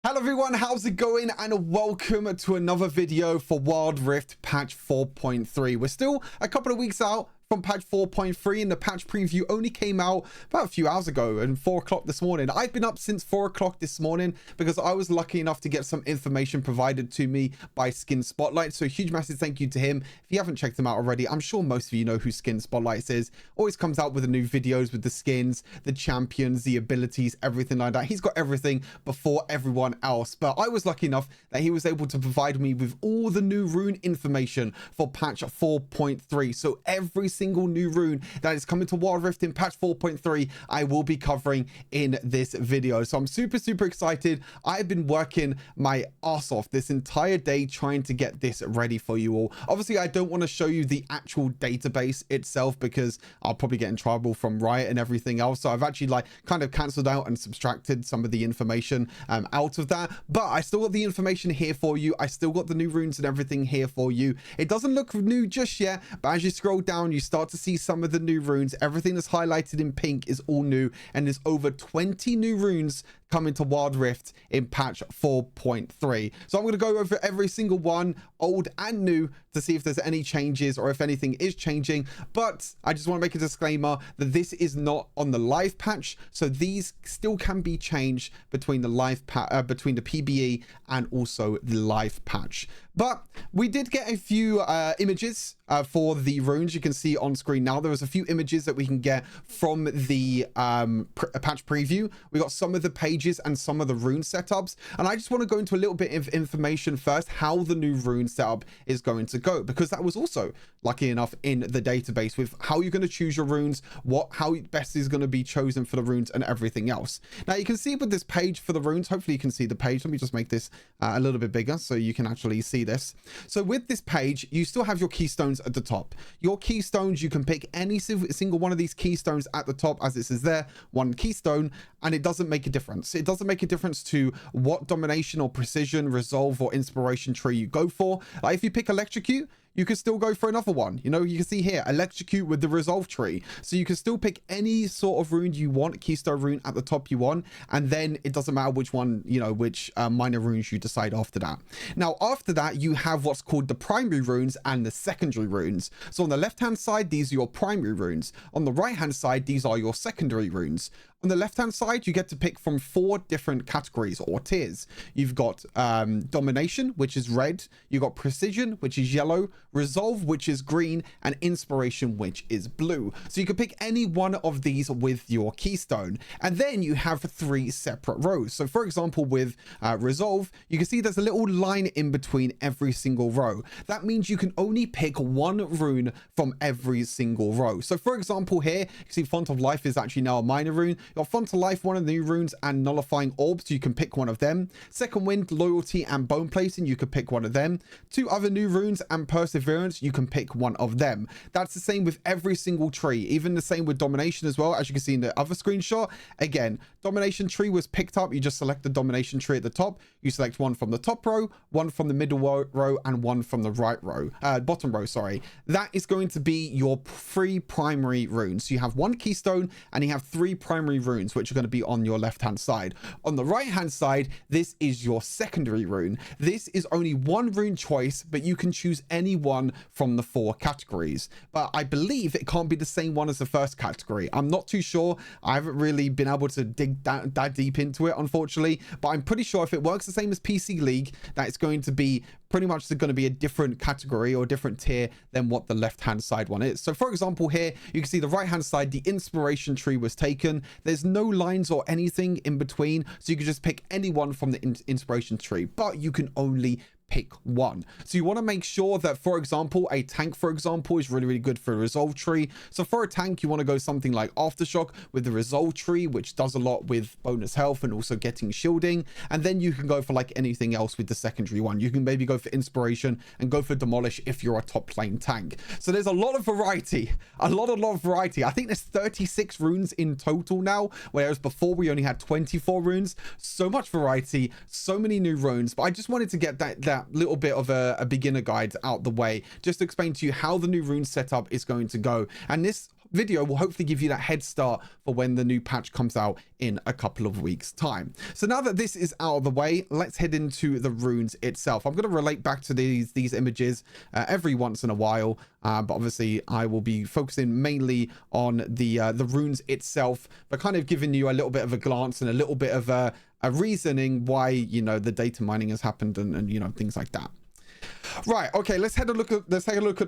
Hello everyone, how's it going? And welcome to another video for Wild Rift patch 4.3. We're still a couple of weeks out from patch 4.3 and the patch preview only came out about a few hours ago and 4 o'clock this morning. I've been up since 4 o'clock this morning because I was lucky enough to get some information provided to me by Skin Spotlight. So a huge massive thank you to him. If you haven't checked him out already, I'm sure most of you know who Skin Spotlight is. Always comes out with the new videos with the skins, the champions, the abilities, everything like that. He's got everything before everyone else. But I was lucky enough that he was able to provide me with all the new rune information for patch 4.3. So every single new rune that is coming to Wild Rift in patch 4.3 I will be covering in this video. So I'm super excited. I've been working my ass off this entire day trying to get this ready for you all. Obviously I don't want to show you the actual database itself because I'll probably get in trouble from Riot and everything else. So I've actually kind of cancelled out and subtracted some of the information out of that, but I still got the information here for you. I still got the new runes and everything here for you. It doesn't look new just yet, but as you scroll down you start to see some of the new runes. Everything that's highlighted in pink is all new, and there's over 20 new runes coming to Wild Rift in patch 4.3. So I'm going to go over every single one, old and new, to see if there's any changes or if anything is changing. But I just want to make a disclaimer that this is not on the live patch, so these still can be changed between the live between the PBE and also the live patch. But we did get a few images for the runes. You can see on screen now there was a few images that we can get from the patch preview. We got some of the pages and some of the rune setups, and I just want to go into a little bit of information first how the new rune setup is going to go, because that was also lucky enough in the database with how you're going to choose your runes, how best is going to be chosen for the runes and everything else. Now you can see with this page for the runes, hopefully you can see the page. Let me just make this a little bit bigger so you can actually see this. So with this page you still have your keystones at the top. Your keystones, you can pick any single one of these keystones at the top, as it says there, one keystone, and it doesn't make a difference. It doesn't make a difference to what domination or precision, resolve or inspiration tree you go for. Like if you pick electrocute, you can still go for another one. You know, you can see here electrocute with the resolve tree, so you can still pick any sort of rune you want, keystone rune at the top you want, and then it doesn't matter which one, you know, which minor runes you decide after that. Now after that you have what's called the primary runes and the secondary runes. So on the left hand side these are your primary runes, on the right hand side these are your secondary runes. On the left hand side you get to pick from 4 different categories or tiers. You've got domination, which is red, you've got precision, which is yellow, resolve, which is green, and inspiration, which is blue. So you can pick any one of these with your keystone, and then you have 3 separate rows. So for example with resolve, you can see there's a little line in between every single row. That means you can only pick one rune from every single row. So for example here you see font of life is actually now a minor rune. Your font of life, one of the new runes, and nullifying orbs, you can pick one of them. Second wind, loyalty, and bone placing, you could pick one of them. 2 other new runes and perseverance, you can pick one of them. That's the same with every single tree, even the same with domination as well. As you can see in the other screenshot, again, domination tree was picked up. You just select the domination tree at the top. You select one from the top row, one from the middle row, and one from the bottom row, sorry. That is going to be your 3 primary runes. So you have 1 keystone and you have 3 primary runes, which are going to be on your left hand side. On the right hand side, this is your secondary rune. This is only 1 rune choice, but you can choose any one from the 4 categories. But I believe it can't be the same one as the first category. I'm not too sure. I haven't really been able to dig that deep into it, unfortunately, but I'm pretty sure if it works the same as PC League, that it's going to be pretty much going to be a different category or different tier than what the left hand side one is. So for example here you can see the right hand side, the inspiration tree was taken. There's no lines or anything in between, so you can just pick any one from the inspiration tree, but you can only pick one. So you want to make sure that, for example, a tank, for example, is really good for a resolve tree. So for a tank, you want to go something like aftershock with the resolve tree, which does a lot with bonus health and also getting shielding. And then you can go for like anything else with the secondary one. You can maybe go for inspiration and go for demolish if you're a top lane tank. So there's a lot of variety, a lot of variety. I think there's 36 runes in total now, whereas before we only had 24 runes. So much variety, so many new runes. But I just wanted to get that little bit of a beginner guide out the way, just to explain to you how the new rune setup is going to go. And this video will hopefully give you that head start for when the new patch comes out in a couple of weeks time. So now that this is out of the way, let's head into the runes itself. I'm going to relate back to these images every once in a while, but obviously I will be focusing mainly on the runes itself, but kind of giving you a little bit of a glance and a little bit of a reasoning why, you know, the data mining has happened and you know, things like that. Right, okay, let's take a look at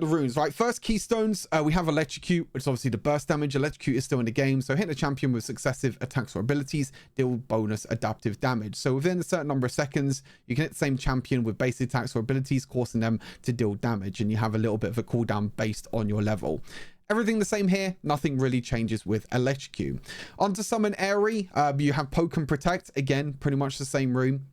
the runes. Right, first keystones, we have electrocute, which is obviously the burst damage. Electrocute is still in the game, so hitting a champion with successive attacks or abilities deal bonus adaptive damage. So within a certain number of seconds, you can hit the same champion with basic attacks or abilities, causing them to deal damage, and you have a little bit of a cooldown based on your level. Everything the same here, nothing really changes with electrocute. On to summon airy, you have poke and protect, again pretty much the same rune.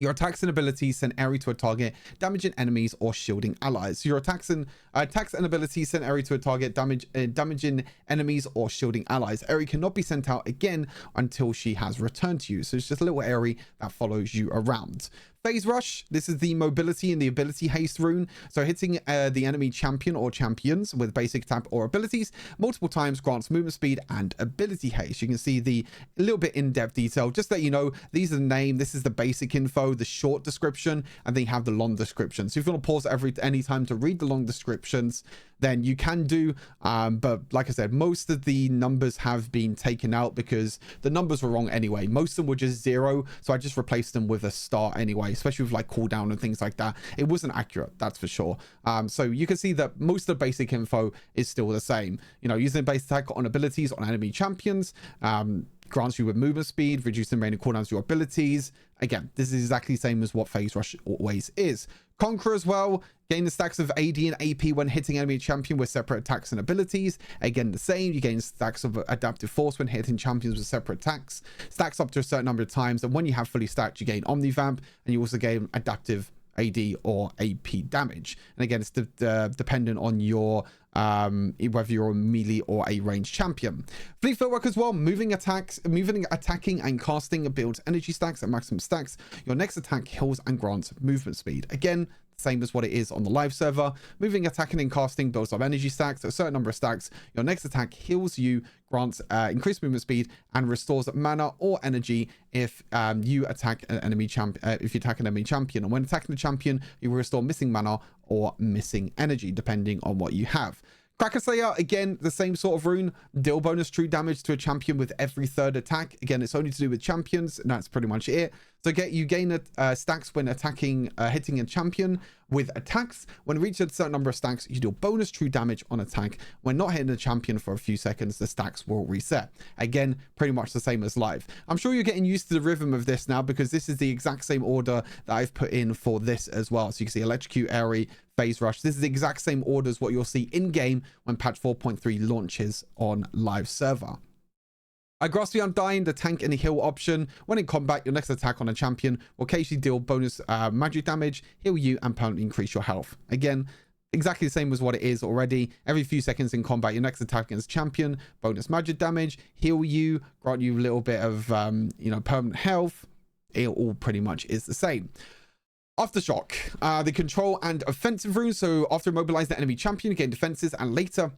Your attacks and abilities send airy to a target, damaging enemies or shielding allies. So your attacks and abilities send airy to a target, damaging enemies or shielding allies. Airy cannot be sent out again until she has returned to you. So it's just a little airy that follows you around. Phase rush, this is the mobility and the ability haste rune. So hitting the enemy champion or champions with basic attack or abilities multiple times grants movement speed and ability haste. You can see the little bit in-depth detail. Just that you know, these are the name, this is the basic info, the short description, and then you have the long description. So if you want to pause any time to read the long descriptions, then you can do, but like I said, most of the numbers have been taken out because the numbers were wrong anyway. Most of them were just 0, so I just replaced them with a star anyway, especially with like cooldown and things like that. It wasn't accurate, that's for sure. So you can see that most of the basic info is still the same. You know, using base attack on abilities on enemy champions, grants you with movement speed, reducing rain and cooldowns your abilities. Again, this is exactly the same as what phase rush always is. Conquer as well, gain the stacks of AD and AP when hitting enemy champion with separate attacks and abilities. Again, the same, you gain stacks of adaptive force when hitting champions with separate attacks. Stacks up to a certain number of times, and when you have fully stacked, you gain omnivamp, and you also gain adaptive AD or AP damage. And again, it's dependent on your whether you're a melee or a ranged champion. Fleet footwork as well, moving, attacking and casting builds energy stacks at maximum stacks. Your next attack heals and grants movement speed. Again, same as what it is on the live server. Moving, attacking and casting builds up energy stacks at a certain number of stacks. Your next attack heals you, grants increased movement speed, and restores mana or energy if you attack an enemy champion. If you attack an enemy champion, and when attacking the champion, you will restore missing mana or missing energy, depending on what you have. Cracker Slayer, again, the same sort of rune. Deal bonus true damage to a champion with every third attack. Again, it's only to do with champions, and that's pretty much it. So you gain stacks when attacking, hitting a champion with attacks. When reaching a certain number of stacks, you deal bonus true damage on attack. When not hitting a champion for a few seconds, the stacks will reset. Again, pretty much the same as live. I'm sure you're getting used to the rhythm of this now because this is the exact same order that I've put in for this as well. So you can see electrocute, airy, phase rush. This is the exact same order as what you'll see in game when patch 4.3 launches on live server. I grasp the Undying, the tank and the heal option. When in combat, your next attack on a champion will occasionally deal bonus magic damage, heal you, and permanently increase your health. Again, exactly the same as what it is already. Every few seconds in combat, your next attack against champion, bonus magic damage, heal you, grant you a little bit of you know, permanent health. It all pretty much is the same. Aftershock, the control and offensive runes. So after immobilize the enemy champion, gain defenses, and later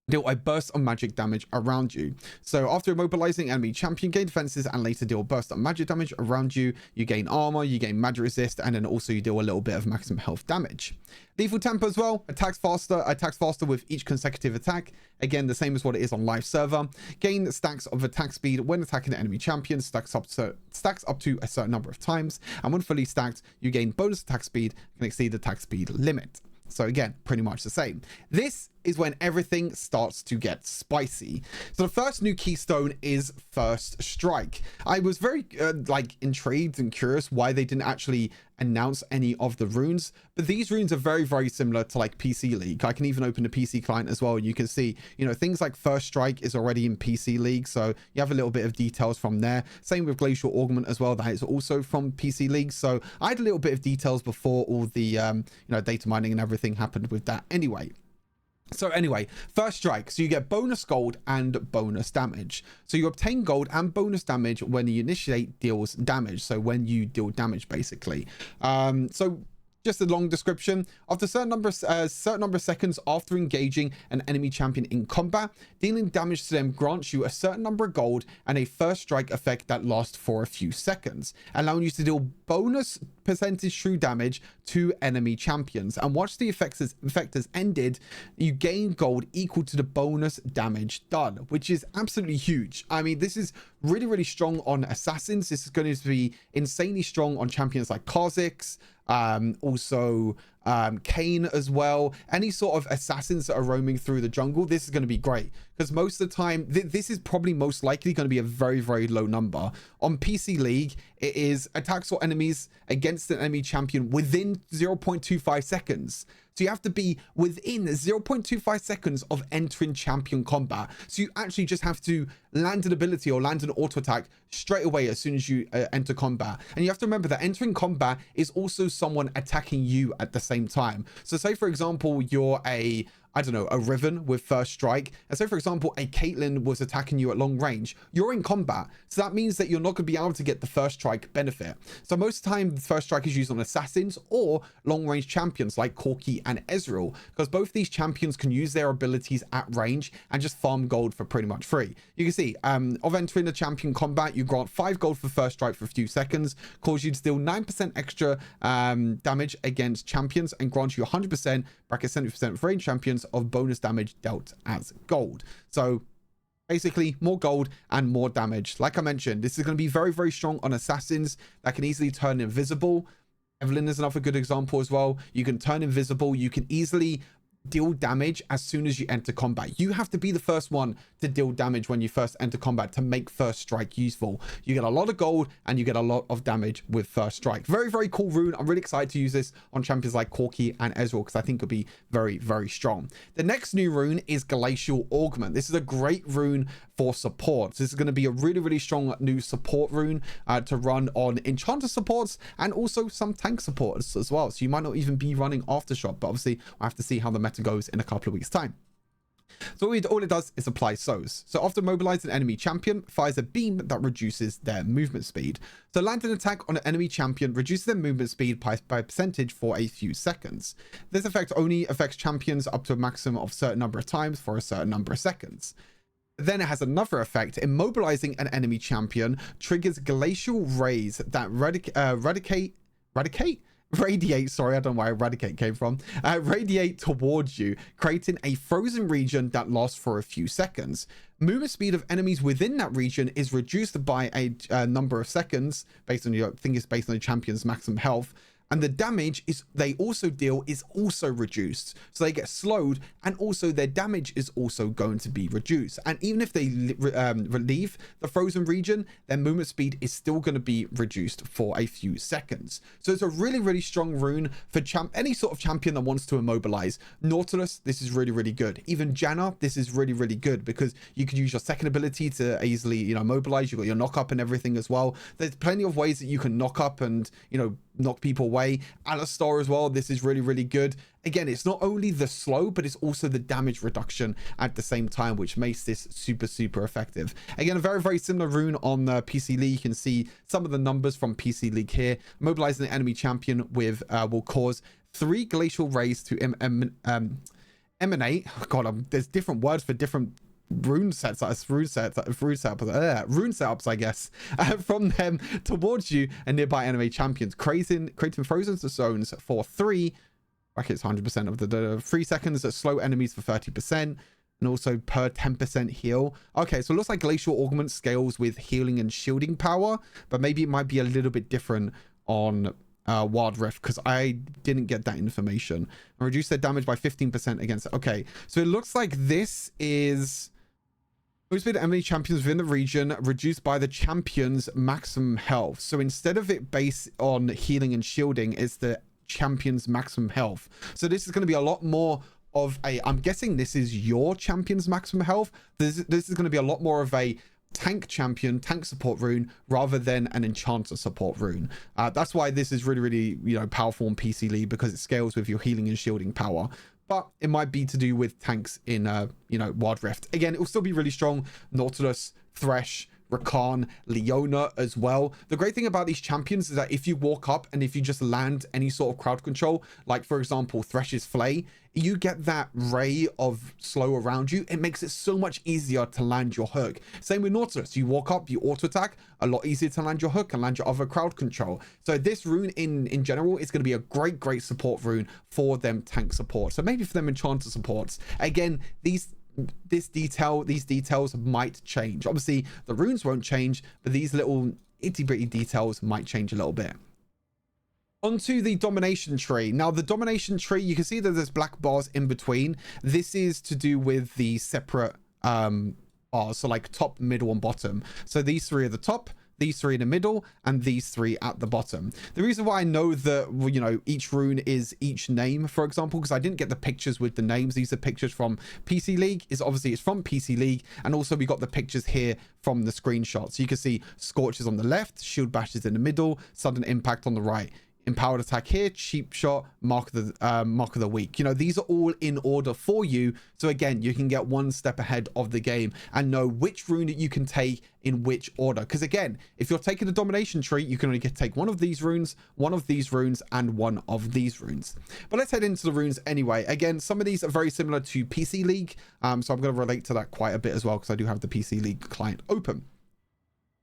deal a burst of magic damage around you. So after immobilizing enemy champion, gain defenses, and later deal burst of magic damage around you. You gain armor, you gain magic resist, and then also you deal a little bit of maximum health damage. Lethal tempo as well, attacks faster with each consecutive attack. Again, the same as what it is on live server. Gain stacks of attack speed when attacking the enemy champion, stacks up to a certain number of times, and when fully stacked, you gain bonus attack speed, can exceed the attack speed limit. So again, pretty much the same. This is when everything starts to get spicy. So the first new keystone is First Strike. I was very intrigued and curious why they didn't actually announce any of the runes, but these runes are very, very similar to like PC League. I can even open the PC client as well, and you can see, you know, things like First Strike is already in PC League, so you have a little bit of details from there. Same with Glacial Augment as well, that is also from PC League. So I had a little bit of details before all the you know, data mining and everything happened with that anyway. So anyway, First Strike, so you get bonus gold and bonus damage. So you obtain gold and bonus damage when you initiate deals damage. So when you deal damage, basically. So Just a long description. After a certain number of seconds after engaging an enemy champion in combat, dealing damage to them grants you a certain number of gold and a first strike effect that lasts for a few seconds, allowing you to deal bonus percentage true damage to enemy champions. And once the effect has ended, you gain gold equal to the bonus damage done, which is absolutely huge. I mean, this is really, really strong on assassins. This is going to be insanely strong on champions like Kha'Zix, also Kane as well. Any sort of assassins that are roaming through the jungle, this is going to be great, because most of the time this is probably most likely going to be a very, very low number. On PC League, it is attacks or enemies against an enemy champion within 0.25 seconds. So you have to be within 0.25 seconds of entering champion combat. So you actually just have to land an ability or land an auto attack straight away as soon as you enter combat. And you have to remember that entering combat is also someone attacking you at the same time. So say, for example, you're a Riven with first strike. And so, for example, a Caitlyn was attacking you at long range. You're in combat. So that means that you're not going to be able to get the first strike benefit. So most of the time, the first strike is used on assassins or long range champions like Corki and Ezreal, because both these champions can use their abilities at range and just farm gold for pretty much free. You can see, of entering a champion combat, you grant 5 gold for first strike for a few seconds, cause you to deal 9% extra damage against champions, and grant you 100%, bracket 70% for range champions, of bonus damage dealt as gold. So basically more gold and more damage. Like I mentioned, this is going to be very, very strong on assassins that can easily turn invisible. Evelyn is another good example as well. You can turn invisible. You can easily deal damage as soon as you enter combat. You have to be the first one to deal damage when you first enter combat to make first strike useful. You get a lot of gold and you get a lot of damage with first strike. Very, very cool rune. I'm really excited to use this on champions like Corki and Ezreal, because I think it'll be very, very strong. The next new rune is Glacial Augment. This is a great rune for support. This is going to be a really, really strong new support rune to run on enchanter supports and also some tank supports as well. So you might not even be running Aftershock, but obviously we'll have to see how the meta goes in a couple of weeks' time. So all it does is apply sows. So after mobilizing an enemy champion, fires a beam that reduces their movement speed. So land an attack on an enemy champion reduces their movement speed by a percentage for a few seconds. This effect only affects champions up to a maximum of a certain number of times for a certain number of seconds. Then it has another effect. Immobilizing an enemy champion triggers glacial rays that radiate, sorry, I don't know where eradicate came from, radiate towards you, creating a frozen region that lasts for a few seconds. Movement speed of enemies within that region is reduced by a number of seconds based on your, I think it's based on the champion's maximum health. And the damage they also deal is also reduced. So they get slowed, and also their damage is also going to be reduced. And even if they leave the frozen region, their movement speed is still going to be reduced for a few seconds. So it's a really, really strong rune for any sort of champion that wants to immobilize. Nautilus, this is really, really good. Even Janna, this is really, really good, because you could use your second ability to easily, you know, mobilize. You've got your knock up and everything as well. There's plenty of ways that you can knock up and, you know, knock people away. Alistar as well, this is really, really good. Again, it's not only the slow, but it's also the damage reduction at the same time, which makes this super, super effective. Again, a very, very similar rune on PC League. You can see some of the numbers from PC League here. Mobilizing an enemy champion with will cause 3 glacial rays to emanate. Oh God, there's different words for different rune setups, I guess, from them towards you and nearby enemy champions, creating frozen zones for 3 brackets 100% of the 3 seconds that slow enemies for 30%, and also per 10% heal. Okay, so it looks like Glacial Augment scales with healing and shielding power, but maybe it might be a little bit different on Wild Rift, because I didn't get that information. And reduce their damage by 15% against it. Okay, so it looks like this is most of the enemy champions within the region reduced by the champion's maximum health. So instead of it based on healing and shielding, it's the champion's maximum health. So this is going to be a lot more of a, I'm guessing this is your champion's maximum health. This is going to be a lot more of a tank champion, tank support rune, rather than an enchanter support rune. That's why this is really, really, you know, powerful in PC League, because it scales with your healing and shielding power. But it might be to do with tanks in, you know, Wild Rift. Again, it will still be really strong. Nautilus, Thresh, Rakan, Leona as well. The great thing about these champions is that if you walk up and if you just land any sort of crowd control, like for example Thresh's Flay, you get that ray of slow around you. It makes it so much easier to land your hook. Same with Nautilus. You walk up, you auto attack, a lot easier to land your hook and land your other crowd control. So this rune in general is going to be a great support rune for them tank support. So maybe for them enchanter supports. Again, these details might change. Obviously the runes won't change, but these little itty-bitty details might change a little bit. Onto the domination tree. Now the domination tree, you can see that there's black bars in between. This is to do with the separate bars, so like top, middle and bottom. So these three are the top, these three in the middle, and these three at the bottom. The reason why I know that, well, you know, each rune is each name, for example, because I didn't get the pictures with the names. These are pictures from PC League. Is obviously it's from PC League, and also we got the pictures here from the screenshot. So you can see Scorch is on the left, Shield Bash is in the middle, Sudden Impact on the right. Empowered attack here, cheap shot, mark of the week. You know, these are all in order for you, so again you can get one step ahead of the game and know which rune that you can take in which order. Because again, if you're taking the domination tree, you can only take one of these runes, one of these runes, and one of these runes. But let's head into the runes anyway. Again, some of these are very similar to PC League, so I'm going to relate to that quite a bit as well, because I do have the PC League client open.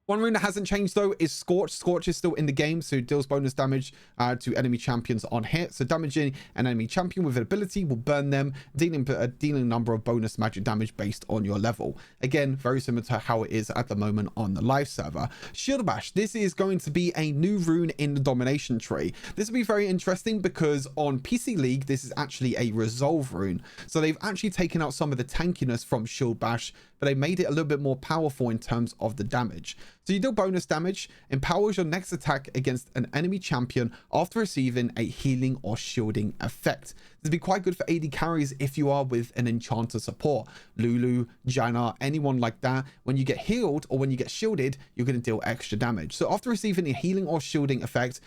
One rune that hasn't changed though is Scorch. Scorch is still in the game, so it deals bonus damage to enemy champions on hit. So damaging an enemy champion with an ability will burn them, dealing a number of bonus magic damage based on your level. Again, very similar to how it is at the moment on the live server. Shield Bash, this is going to be a new rune in the domination tree. This will be very interesting because on PC League, this is actually a resolve rune. So they've actually taken out some of the tankiness from Shield Bash, but they made it a little bit more powerful in terms of the damage. So you deal bonus damage, empowers your next attack against an enemy champion after receiving a healing or shielding effect. This would be quite good for AD carries if you are with an enchanter support. Lulu, Janna, anyone like that. When you get healed or when you get shielded, you're going to deal extra damage. So after receiving a healing or shielding effect,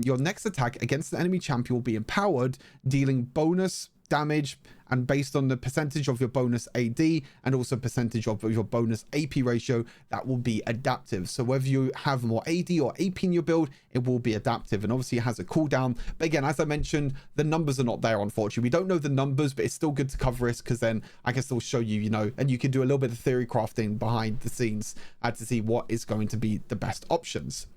your next attack against the enemy champion will be empowered, dealing bonus damage, and based on the percentage of your bonus AD and also percentage of your bonus AP ratio, that will be adaptive. So whether you have more AD or AP in your build, it will be adaptive, and obviously it has a cooldown. But again, as I mentioned, the numbers are not there, unfortunately. We don't know the numbers, but it's still good to cover risk, because then I can still show you, you know, and you can do a little bit of theory crafting behind the scenes to see what is going to be the best options.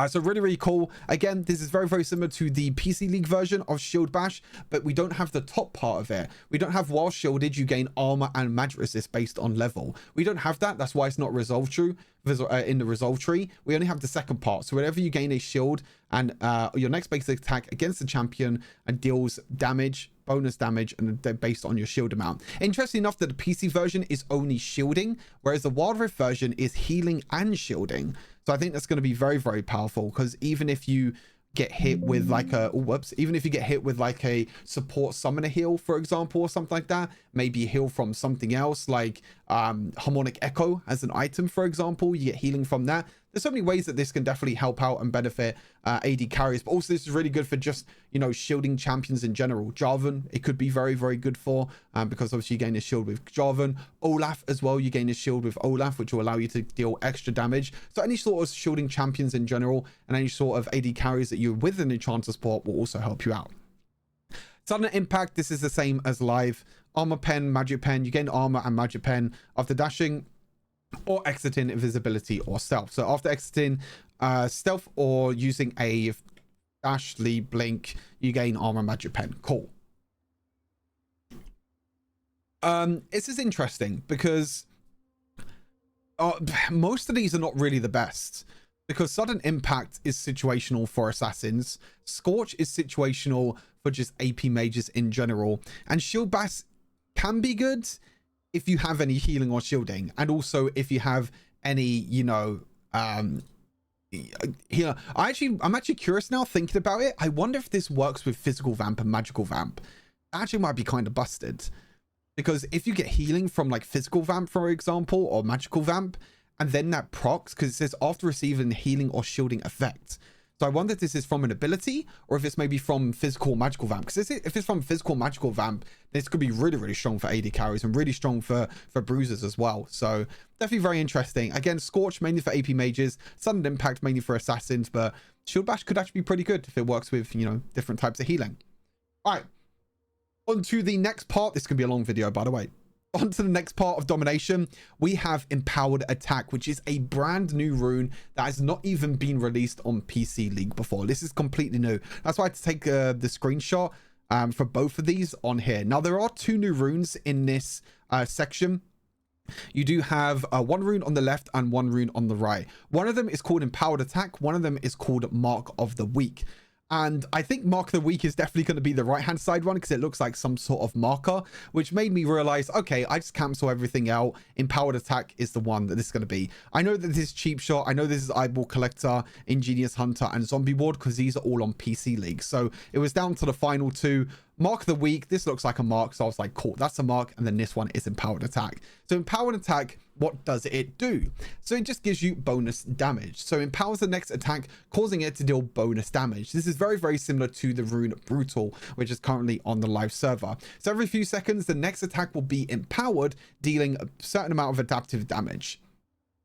So really cool. Again, this is very similar to the PC League version of Shield Bash, but we don't have the top part of it. We don't have while shielded you gain armor and magic resist based on level. We don't have that. That's why it's not resolve true in the resolve tree. We only have the second part. So whenever you gain a shield and your next basic attack against the champion and deals damage, bonus damage, and they're based on your shield amount. Interesting enough that the PC version is only shielding, whereas the Wild Rift version is healing and shielding. So I think that's going to be very powerful, because even if you get hit with like a even if you get hit with like a support summoner heal, for example, or something like that, maybe heal from something else like harmonic echo as an item, for example, you get healing from that. There's so many ways that this can definitely help out and benefit AD carries, but also this is really good for just, you know, shielding champions in general. Jarvan, it could be very good for, because obviously you gain a shield with Jarvan. Olaf as well, you gain a shield with Olaf, which will allow you to deal extra damage. So any sort of shielding champions in general and any sort of AD carries that you're with an enchanter support will also help you out. Sudden Impact, this is the same as live. Armor Pen, Magic Pen, you gain armor and Magic Pen after dashing or exiting invisibility or stealth. So after exiting stealth or using a dash, leap, blink, you gain armor, Magic Pen. Cool. This is interesting because most of these are not really the best, because Sudden Impact is situational for assassins, Scorch is situational for just AP mages in general, and Shield Bash can be good if you have any healing or shielding, and also if you have any, you know, here I'm actually curious now thinking about it. I wonder if this works with physical vamp and magical vamp. That actually might be kind of busted, because if you get healing from like physical vamp, for example, or magical vamp, and then that procs, because it says after receiving healing or shielding effect. So I wonder if this is from an ability or if it's maybe from physical magical vamp. Because if it's from physical magical vamp, this could be really, really strong for AD carries and really strong for bruisers as well. So definitely very interesting. Again, Scorch mainly for AP mages, Sudden Impact mainly for assassins, but Shield Bash could actually be pretty good if it works with, you know, different types of healing. All right, on to the next part. This could be a long video, by the way. On to the next part of Domination, we have Empowered Attack, which is a brand new rune that has not even been released on PC League before. This is completely new. That's why I had to take the screenshot for both of these on here. Now, there are 2 new runes in this section. You do have 1 rune on the left and 1 rune on the right. One of them is called Empowered Attack. One of them is called Mark of the Weak. And I think Mark of the Week is definitely going to be the right-hand side one because it looks like some sort of marker, which made me realize, okay, I just cancel everything out. Empowered Attack is the one that this is going to be. I know that this is Cheap Shot. I know this is Eyeball Collector, Ingenious Hunter, and Zombie Ward because these are all on PC League. So it was down to the final 2. Mark of the Week, this looks like a mark, so I was like, cool, that's a mark, and then this one is Empowered Attack. So Empowered Attack, what does it do? So it just gives you bonus damage. So empowers the next attack, causing it to deal bonus damage. This is very, very similar to the rune Brutal, which is currently on the live server. So every few seconds, the next attack will be empowered, dealing a certain amount of adaptive damage.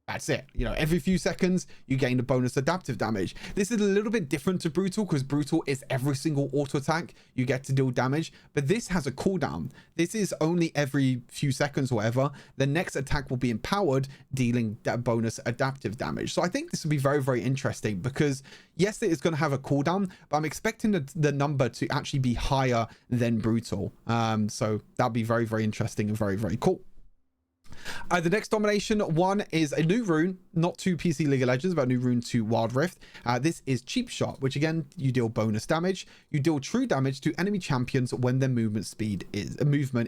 That's it. You know, every few seconds you gain a bonus adaptive damage. This is a little bit different to Brutal because Brutal is every single auto attack you get to deal damage, but this has a cooldown. This is only every few seconds or whatever. The next attack will be empowered, dealing that bonus adaptive damage. So I think this will be very, very interesting because yes, it is going to have a cooldown, but I'm expecting the number to actually be higher than Brutal. So that'll be very, very interesting and very, very cool. The next Domination one is a new rune, not to PC League of Legends, but a new rune to Wild Rift. This is Cheap Shot, which again, you deal bonus damage. You deal true damage to enemy champions when their movement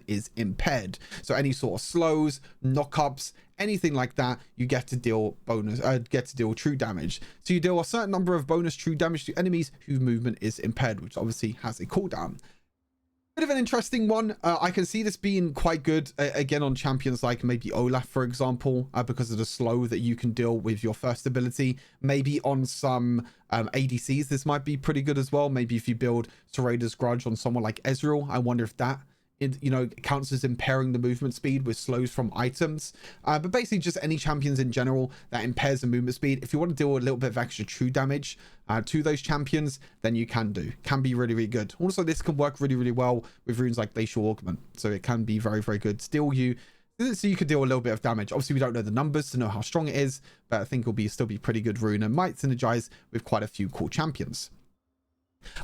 is impaired. So any sort of slows, knock-ups, anything like that, you get to deal true damage. So you deal a certain number of bonus true damage to enemies whose movement is impaired, which obviously has a cooldown. Bit of an interesting one. I can see this being quite good again on champions like maybe Olaf, for example, because of the slow that you can deal with your first ability. Maybe on some ADCs, this might be pretty good as well. Maybe if you build Serrader's Grudge on someone like Ezreal, I wonder if that counts as impairing the movement speed with slows from items. But basically just any champions in general that impairs the movement speed. If you want to deal a little bit of extra true damage to those champions, then you can be really, really good. Also, this can work really, really well with runes like Glacial Augment. So it can be very, very good. So you could deal a little bit of damage. Obviously, we don't know the numbers to know how strong it is, but I think it'll still be pretty good rune and might synergize with quite a few cool champions.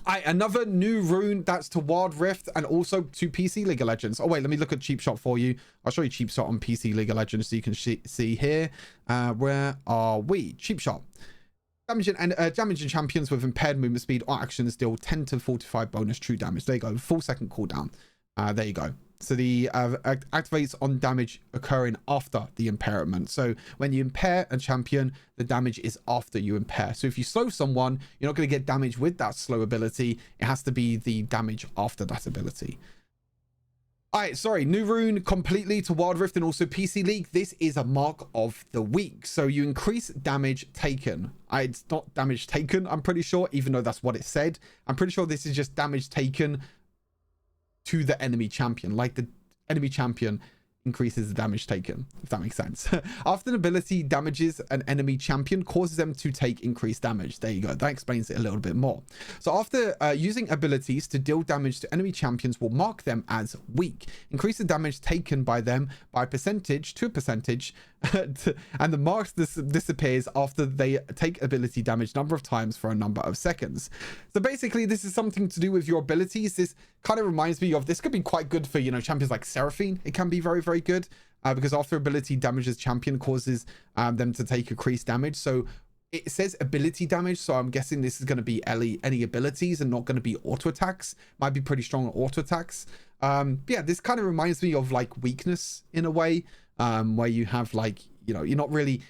Another new rune that's to Wild Rift and also to PC League of Legends. Oh wait, let me look at Cheap Shot for you. I'll show you Cheap Shot on PC League of Legends so you can see here. Where are we? Cheap Shot. Damaging champions with impaired movement speed or actions deal 10 to 45 bonus true damage. There you go. Full second cooldown. There you go. So the activates on damage occurring after the impairment. So when you impair a champion, the damage is after you impair. So if you slow someone, you're not going to get damage with that slow ability. It has to be the damage after that ability. All right, sorry, new rune completely to Wild Rift and also PC League. This is a Mark of the Week. So you increase damage taken. It's not damage taken, I'm pretty sure, even though that's what it said. I'm pretty sure this is just damage taken to the enemy champion. Like the enemy champion increases the damage taken, if that makes sense. After an ability damages an enemy champion, causes them to take increased damage. There you go. That explains it a little bit more. So after using abilities to deal damage to enemy champions will mark them as weak. Increase the damage taken by them by percentage to a percentage, and the mark disappears after they take ability damage number of times for a number of seconds. So basically, this is something to do with your abilities. This kind of reminds me of, this could be quite good for, champions like Seraphine. It can be very, very good because after ability damages champion causes them to take increased damage. So it says ability damage, so I'm guessing this is going to be any abilities and not going to be auto attacks. Might be pretty strong on auto attacks. Yeah, this kind of reminds me of like weakness in a way, where you have like, you're not really,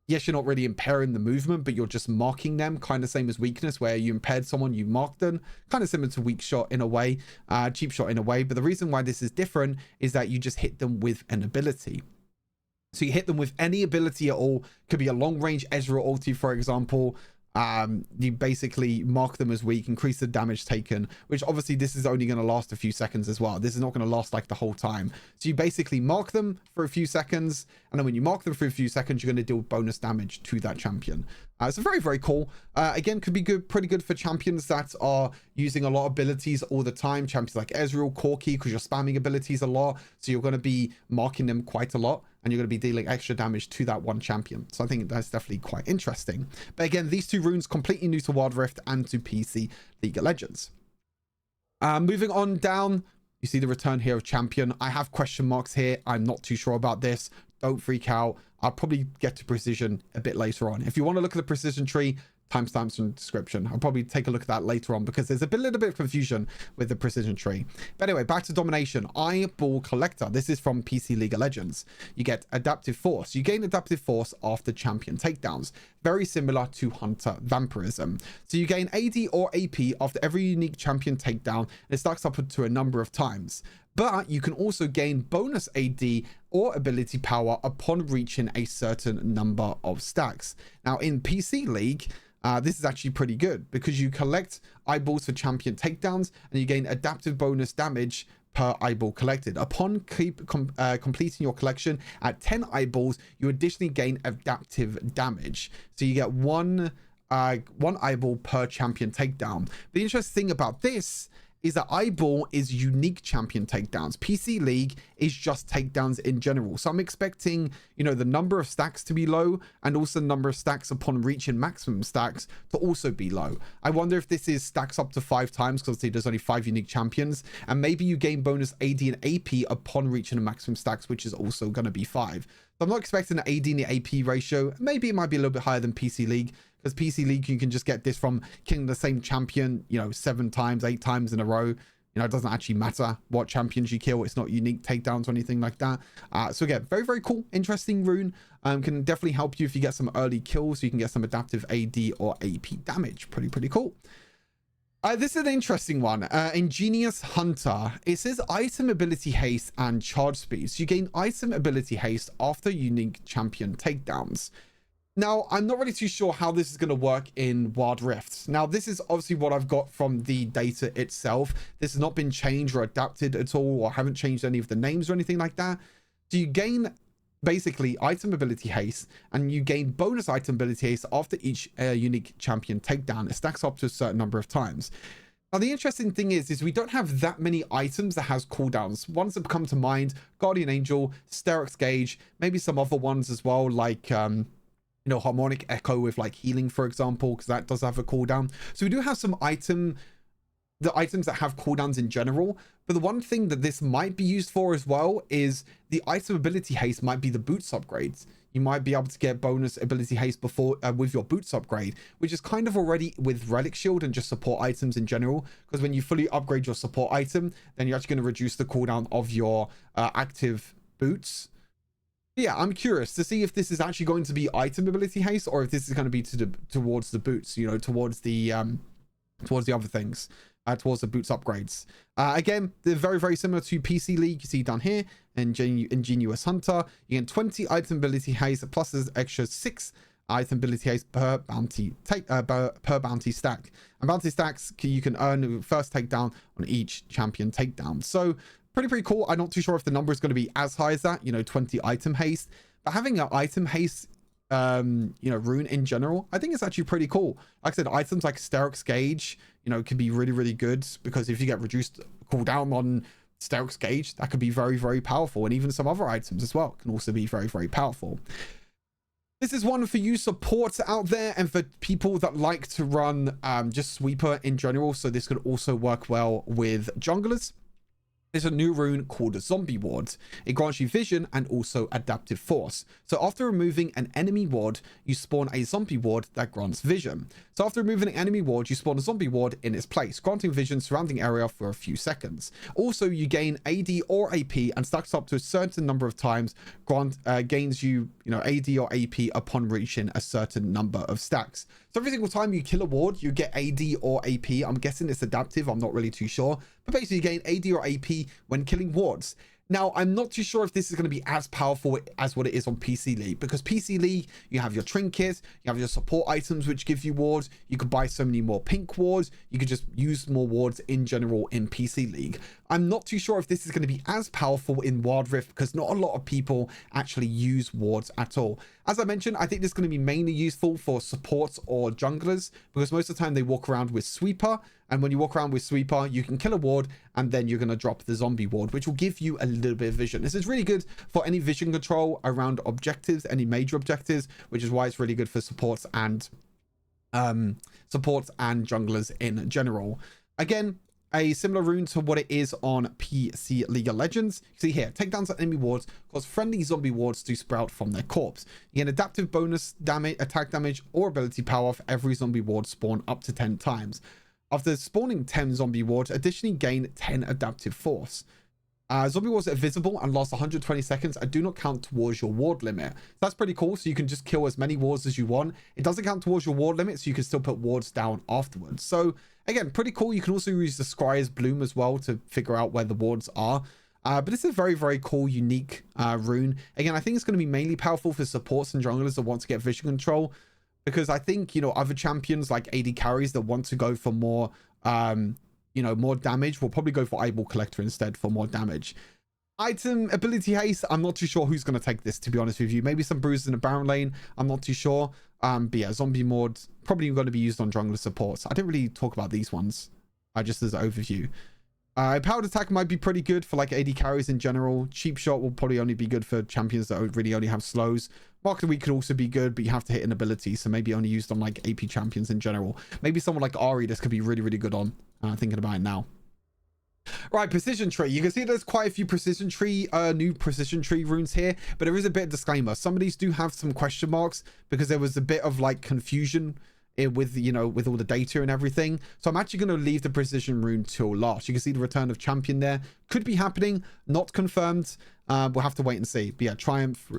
yes, you're not really impairing the movement, but you're just marking them, kind of same as weakness, where you impaired someone, you marked them, kind of similar to weak shot in a way, cheap shot in a way. But the reason why this is different is that you just hit them with an ability. So you hit them with any ability at all. Could be a long range Ezreal ulti, for example. you basically mark them as weak, increase the damage taken, which obviously this is only going to last a few seconds as well. This is not going to last like the whole time. So you basically mark them for a few seconds, and then when you mark them for a few seconds, you're going to deal bonus damage to that champion. So very, very cool. Again, could be good, pretty good for champions that are using a lot of abilities all the time. Champions like Ezreal, Corki, because you're spamming abilities a lot. So you're going to be marking them quite a lot, and you're going to be dealing extra damage to that one champion. So I think that's definitely quite interesting. But again, these two runes completely new to Wild Rift and to PC League of Legends. Moving on down, you see the return here of champion. I have question marks here. I'm not too sure about this. Don't freak out. I'll probably get to precision a bit later on. If you want to look at the precision tree, timestamps in the description. I'll probably take a look at that later on because there's a little bit of confusion with the precision tree. But anyway, back to Domination. Eyeball Collector. This is from PC League of Legends. You get Adaptive Force. You gain Adaptive Force after champion takedowns. Very similar to Hunter Vampirism. So you gain AD or AP after every unique champion takedown. And it stacks up to a number of times. But you can also gain bonus AD or ability power upon reaching a certain number of stacks. Now in PC League, this is actually pretty good because you collect eyeballs for champion takedowns and you gain adaptive bonus damage per eyeball collected. Upon completing your collection at 10 eyeballs, you additionally gain adaptive damage. So you get one eyeball per champion takedown. The interesting thing about this is that eyeball is unique champion takedowns. PC League is just takedowns in general. So I'm expecting, you know, the number of stacks to be low and also the number of stacks upon reaching maximum stacks to also be low. I wonder if this is stacks up to 5 times because there's only 5 unique champions, and maybe you gain bonus AD and AP upon reaching a maximum stacks, which is also going to be 5. So I'm not expecting an AD and the AP ratio. Maybe it might be a little bit higher than PC League, because PC League, you can just get this from killing the same champion, you know, 7 times, 8 times in a row. You know, it doesn't actually matter what champions you kill. It's not unique takedowns or anything like that. So again, very, very cool, interesting rune. Can definitely help you if you get some early kills. So you can get some adaptive AD or AP damage. Pretty cool. This is an interesting one. Ingenious Hunter. It says item ability haste and charge speed. So you gain item ability haste after unique champion takedowns. Now, I'm not really too sure how this is going to work in Wild Rift. Now, this is obviously what I've got from the data itself. This has not been changed or adapted at all, or haven't changed any of the names or anything like that. So you gain basically item ability haste, and you gain bonus item ability haste after each unique champion takedown. It stacks up to a certain number of times. Now, the interesting thing is we don't have that many items that has cooldowns. Ones that come to mind: Guardian Angel, Sterix Gauge, maybe some other ones as well, like you know, Harmonic Echo with like healing, for example, because that does have a cooldown. So we do have some items that have cooldowns in general. But the one thing that this might be used for as well is the item ability haste might be the boots upgrades. You might be able to get bonus ability haste before with your boots upgrade, which is kind of already with Relic Shield and just support items in general. Because when you fully upgrade your support item, then you're actually going to reduce the cooldown of your active boots. Yeah, I'm curious to see if this is actually going to be item ability haste, or if this is going to be towards the boots, you know, towards the other things, towards the boots upgrades. Again, they're very, very similar to PC League. You see down here, Ingenious Hunter. You get 20 item ability haste plus an extra 6 item ability haste per bounty per bounty stack. And bounty stacks you can earn first takedown on each champion takedown. So pretty cool. I'm not too sure if the number is going to be as high as that, you know, 20 item haste, but having an item haste you know, rune in general, I think it's actually pretty cool. Like I said, items like Sterix Gauge, you know, can be really good, because if you get reduced cooldown on Sterix Gauge, that could be very powerful. And even some other items as well can also be very powerful. This is one for you supports out there and for people that like to run just sweeper in general. So this could also work well with junglers. There's a new rune called Zombie Ward. It grants you vision and also adaptive force. So after removing an enemy ward, you spawn a zombie ward that grants vision. So after removing an enemy ward, you spawn a zombie ward in its place, granting vision surrounding area for a few seconds. Also, you gain AD or AP and stacks up to a certain number of times, gains you know, AD or AP upon reaching a certain number of stacks. So every single time you kill a ward, you get AD or AP. I'm guessing it's adaptive. I'm not really too sure. But basically, you gain AD or AP when killing wards. Now, I'm not too sure if this is going to be as powerful as what it is on PC League, because PC League, you have your trinkets, you have your support items, which give you wards. You could buy so many more pink wards. You could just use more wards in general in PC League. I'm not too sure if this is going to be as powerful in Wild Rift, because not a lot of people actually use wards at all. As I mentioned, I think this is going to be mainly useful for supports or junglers, because most of the time they walk around with Sweeper. And when you walk around with Sweeper, you can kill a ward and then you're going to drop the zombie ward, which will give you a little bit of vision. This is really good for any vision control around objectives, any major objectives, which is why it's really good for supports and junglers in general. Again, a similar rune to what it is on PC League of Legends. You see here, takedowns on enemy wards cause friendly zombie wards to sprout from their corpse. You get adaptive bonus damage, attack damage, or ability power for every zombie ward spawn up to 10 times. After spawning 10 zombie wards, additionally gain 10 adaptive force. Zombie wards are visible and last 120 seconds and do not count towards your ward limit. So that's pretty cool. So you can just kill as many wards as you want. It doesn't count towards your ward limit, so you can still put wards down afterwards. So again, pretty cool. You can also use the Scryer's Bloom as well to figure out where the wards are. But this is a very, very cool, unique rune. Again, I think it's going to be mainly powerful for supports and junglers that want to get vision control. Because I think, you know, other champions like AD carries that want to go for more, you know, more damage will probably go for Eyeball Collector instead for more damage. Item ability haste. I'm not too sure who's going to take this, to be honest with you. Maybe some bruises in the Baron lane. I'm not too sure. But yeah, zombie mod probably going to be used on jungler supports. I didn't really talk about these ones, just as an overview. Powered attack might be pretty good for like AD carries in general. Cheap shot will probably only be good for champions that really only have slows. Mark of the week could also be good, but you have to hit an ability, so maybe only used on like AP champions in general. Maybe someone like Ari this could be really, really good on. Thinking about it now. Right, precision tree. You can see there's quite a few precision tree, new precision tree runes here, but there is a bit of disclaimer. Some of these do have some question marks because there was a bit of like confusion with, you know, with all the data and everything. So I'm actually going to leave the precision rune till last. You can see the return of champion there. Could be happening, not confirmed. We'll have to wait and see. But yeah, Triumph,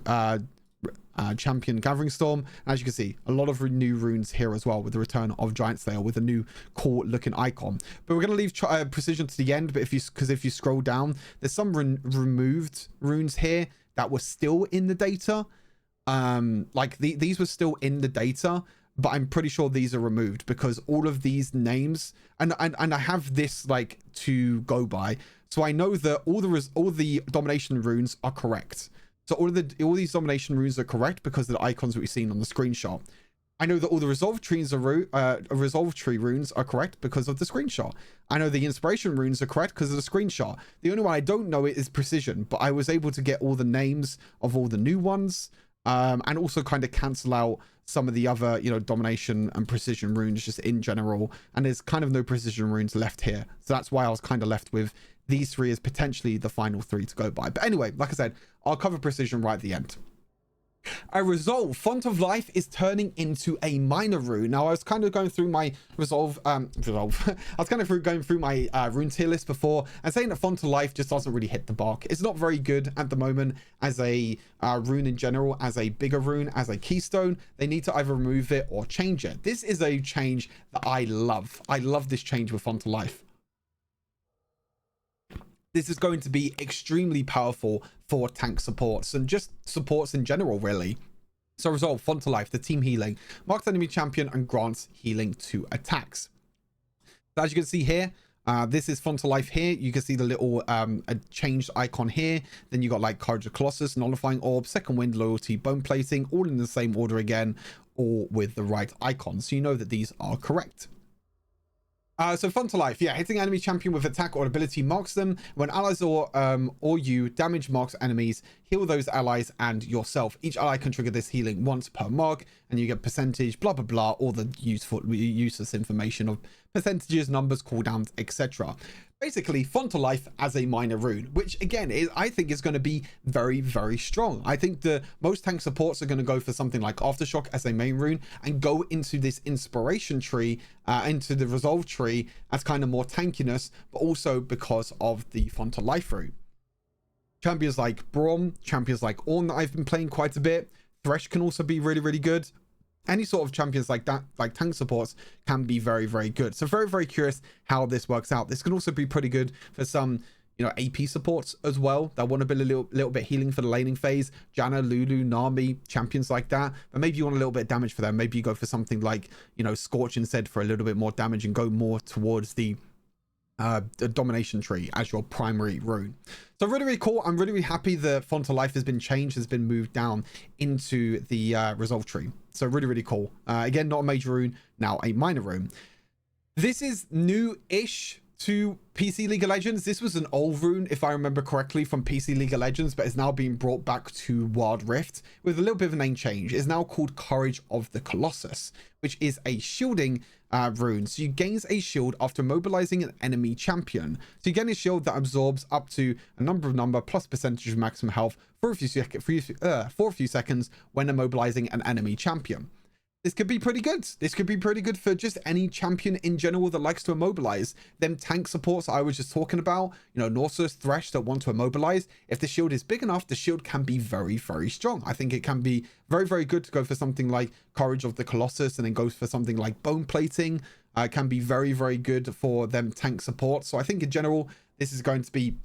champion Gathering Storm. And as you can see, a lot of new runes here as well with the return of Giant Slayer with a new cool looking icon. But we're going to leave precision to the end, but if you scroll down, there's some removed runes here that were still in the data. Like these were still in the data, but I'm pretty sure these are removed because all of these names and I have this like to go by, so I know that all the domination runes are correct. So all these domination runes are correct because of the icons that we've seen on the screenshot. I know that all the resolve tree runes are correct because of the screenshot. I know the inspiration runes are correct because of the screenshot. The only one I don't know is precision, but I was able to get all the names of all the new ones, and also kind of cancel out some of the other, you know, domination and precision runes just in general. And there's kind of no precision runes left here. So that's why I was kind of left with these three as potentially the final three to go by. But anyway, like I said, I'll cover precision right at the end. A resolve. Font of Life is turning into a minor rune. Now I was kind of going through my resolve I was kind of going through my rune tier list before and saying that Font of Life just doesn't really hit the mark. It's not very good at the moment as a rune in general, as a bigger rune, as a keystone. They need to either remove it or change it. This is a change that I love. I love this change with Font of Life. This is going to be extremely powerful for tank supports and just supports in general, really. So resolve, Font of Life, the team healing, marks enemy champion and grants healing to attacks. So as you can see here, this is Font of Life here. You can see the little changed icon here. Then you got like Courage of Colossus, Nullifying Orb, Second Wind, Loyalty, Bone Plating, all in the same order again, all with the right icon. So you know that these are correct. So Font of Life, yeah, hitting enemy champion with attack or ability marks them. When allies or you damage marks enemies, heal those allies and yourself. Each ally can trigger this healing once per mark, and you get percentage, blah blah blah, all the useless information of percentages, numbers, cooldowns, etc. Basically, Font of Life as a minor rune, which again I think is going to be very, very strong. I think the most tank supports are going to go for something like Aftershock as a main rune and go into this inspiration tree, into the resolve tree as kind of more tankiness, but also because of the Font of Life rune. Champions like Braum, champions like Ornn that I've been playing quite a bit. Thresh can also be really, really good. Any sort of champions like that, like tank supports, can be very, very good. So very, very curious how this works out. This can also be pretty good for some, you know, AP supports as well that want to build a little bit healing for the laning phase. Janna, Lulu, Nami, champions like that. But maybe you want a little bit of damage for them. Maybe you go for something like, you know, Scorch instead for a little bit more damage and go more towards the domination tree as your primary rune. So really, really cool. I'm really, really happy the font of life has been changed, has been moved down into the resolve tree. So really, really cool. Again, not a major rune, now a minor rune. This is new-ish to PC League of Legends. This was an old rune, if I remember correctly, from PC League of Legends, but is now being brought back to Wild Rift with a little bit of a name change. It's now called Courage of the Colossus, which is a shielding rune. So you gain a shield after mobilizing an enemy champion. So you gain a shield that absorbs up to a number plus percentage of maximum health for a few seconds when immobilizing an enemy champion. This could be pretty good. This could be pretty good for just any champion in general that likes to immobilize. Them tank supports I was just talking about, you know, Norsus, Thresh that want to immobilize. If the shield is big enough, the shield can be very, very strong. I think it can be very, very good to go for something like Courage of the Colossus and then go for something like Bone Plating. Can be very, very good for them tank support. So I think in general, this is going to be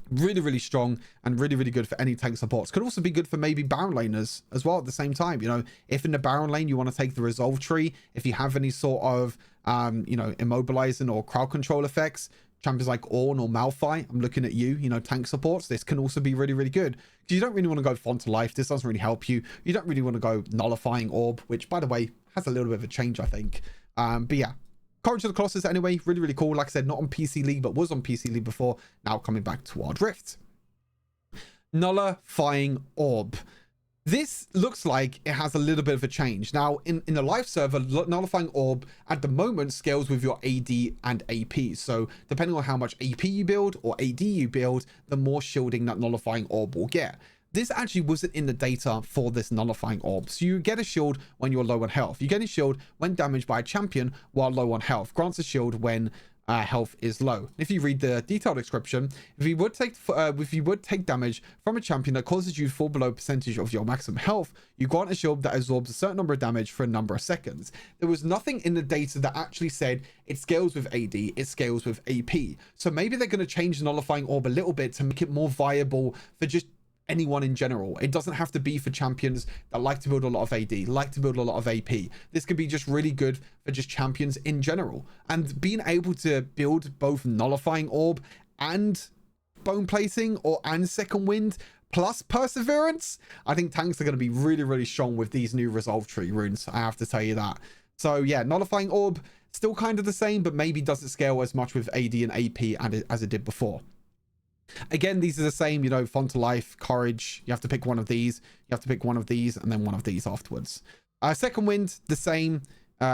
really, really strong and really, really good for any tank supports. Could also be good for maybe Baron laners as well at the same time. You know, if in the Baron lane you want to take the resolve tree, if you have any sort of you know, immobilizing or crowd control effects, champions like Ornn or Malphite, I'm looking at you, you know, tank supports, this can also be really, really good. Because you don't really want to go font of life. This doesn't really help you. You don't really want to go nullifying orb, which by the way has a little bit of a change, I think. But yeah, Courage of the Colossus anyway, really, really cool. Like I said, not on PC League, but was on PC League before. Now coming back to Wild Rift. Nullifying Orb. This looks like it has a little bit of a change. Now, in the live server, Nullifying Orb at the moment scales with your AD and AP. So depending on how much AP you build or AD you build, the more shielding that Nullifying Orb will get. This actually wasn't in the data for this Nullifying Orb. So you get a shield when you're low on health. You get a shield when damaged by a champion while low on health. Grants a shield when health is low. If you read the detailed description, if you would take damage from a champion that causes you to fall below percentage of your maximum health, you grant a shield that absorbs a certain number of damage for a number of seconds. There was nothing in the data that actually said it scales with AD, it scales with AP. So maybe they're going to change the Nullifying Orb a little bit to make it more viable for just anyone in general. It doesn't have to be for champions that like to build a lot of AD, like to build a lot of AP. This could be just really good for just champions in general. And being able to build both Nullifying Orb and Bone Plating and Second Wind plus Perseverance, I think tanks are going to be really, really strong with these new Resolve Tree runes. I have to tell you that. So yeah, Nullifying Orb, still kind of the same, but maybe doesn't scale as much with AD and AP as it did before. Again, these are the same, you know, font of life, courage. You have to pick one of these. You have to pick one of these and then one of these afterwards. Second wind, the same.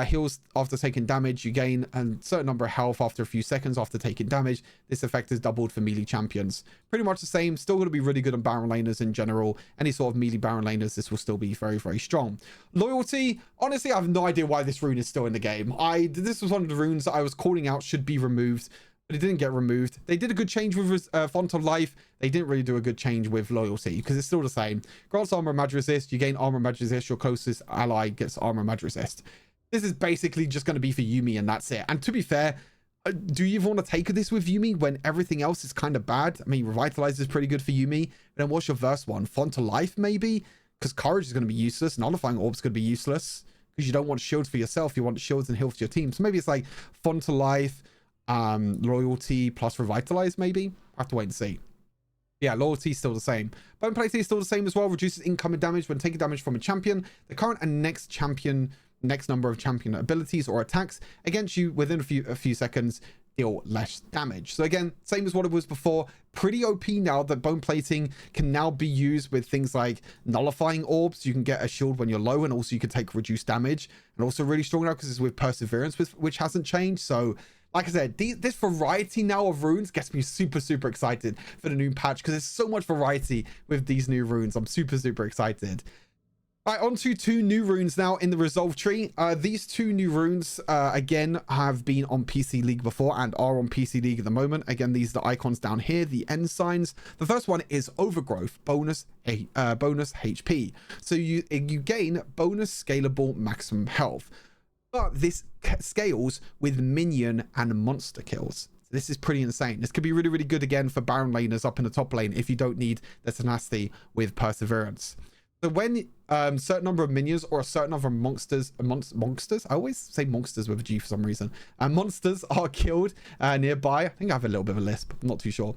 Heals after taking damage. You gain a certain number of health after a few seconds after taking damage. This effect is doubled for melee champions. Pretty much the same. Still going to be really good on Baron laners in general. Any sort of melee Baron laners, this will still be very, very strong. Loyalty. Honestly, I have no idea why this rune is still in the game. This was one of the runes that I was calling out should be removed, but it didn't get removed. They did a good change with Font of Life. They didn't really do a good change with Loyalty because it's still the same. Grants armor and magic resist. You gain armor and magic resist. Your closest ally gets armor and magic resist. This is basically just going to be for Yuumi and that's it. And to be fair, do you even want to take this with Yuumi when everything else is kind of bad? I mean, Revitalize is pretty good for Yuumi. But then what's your first one? Font of Life maybe? Because Courage is going to be useless. Nullifying Orb is going to be useless because you don't want shields for yourself. You want shields and heals for your team. So maybe it's like Font of Life, Loyalty plus Revitalize maybe. I have to wait and see. Yeah, Loyalty is still the same. Bone Plating is still the same as well. Reduces incoming damage when taking damage from a champion. The current and next number of champion abilities or attacks against you within a few seconds deal less damage. So again, same as what it was before. Pretty OP now that Bone Plating can now be used with things like Nullifying Orbs. You can get a shield when you're low, and also you can take reduced damage. And also really strong now because it's with Perseverance, which hasn't changed. So like I said, this variety now of runes gets me super, super excited for the new patch because there's so much variety with these new runes. I'm super, super excited. All right, on to two new runes now in the Resolve Tree. These two new runes, again, have been on PC League before and are on PC League at the moment. Again, these are the icons down here, the end signs. The first one is Overgrowth, bonus HP. So you gain bonus scalable maximum health. But this scales with minion and monster kills. This is pretty insane. This could be really, really good again for Baron laners up in the top lane if you don't need the tenacity with Perseverance. So when certain number of minions or a certain number of monsters, I always say monsters with a G for some reason, and monsters are killed nearby. I think I have a little bit of a lisp, I'm not too sure.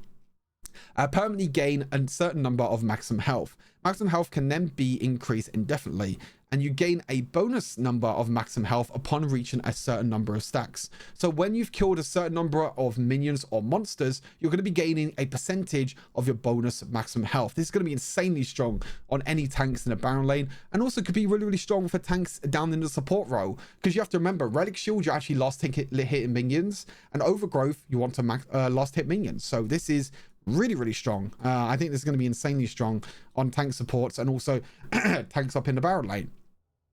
Permanently gain a certain number of maximum health. Maximum health can then be increased indefinitely, and you gain a bonus number of maximum health upon reaching a certain number of stacks. So when you've killed a certain number of minions or monsters, you're going to be gaining a percentage of your bonus maximum health. This is going to be insanely strong on any tanks in a Baron lane, and also could be really, really strong for tanks down in the support role, because you have to remember, Relic Shield, you're actually last hitting minions, and Overgrowth, you want to last hit minions. So this is really, really strong. I think this is going to be insanely strong on tank supports and also tanks up in the Baron lane.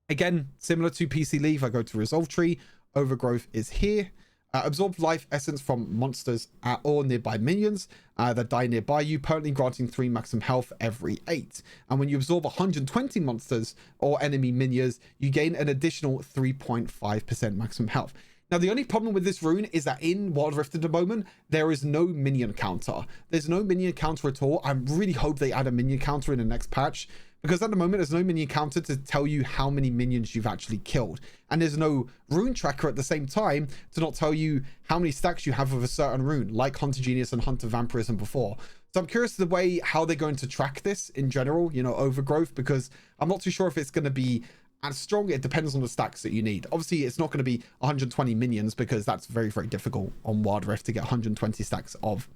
Again, similar to PC Leave, I go to Resolve Tree. Overgrowth is here. Absorb life essence from monsters or nearby minions that die nearby you, permanently granting 3 maximum health every 8. And when you absorb 120 monsters or enemy minions, you gain an additional 3.5% maximum health. Now, the only problem with this rune is that in Wild Rift at the moment, there is no minion counter. There's no minion counter at all. I really hope they add a minion counter in the next patch, because at the moment, there's no minion counter to tell you how many minions you've actually killed. And there's no rune tracker at the same time to not tell you how many stacks you have of a certain rune, like Hunter Genius and Hunter Vampirism before. So I'm curious the way how they're going to track this in general, you know, Overgrowth, because I'm not too sure if it's going to be as strong. It depends on the stacks that you need. Obviously, it's not going to be 120 minions, because that's very, very difficult on Wild Rift to get 120 stacks of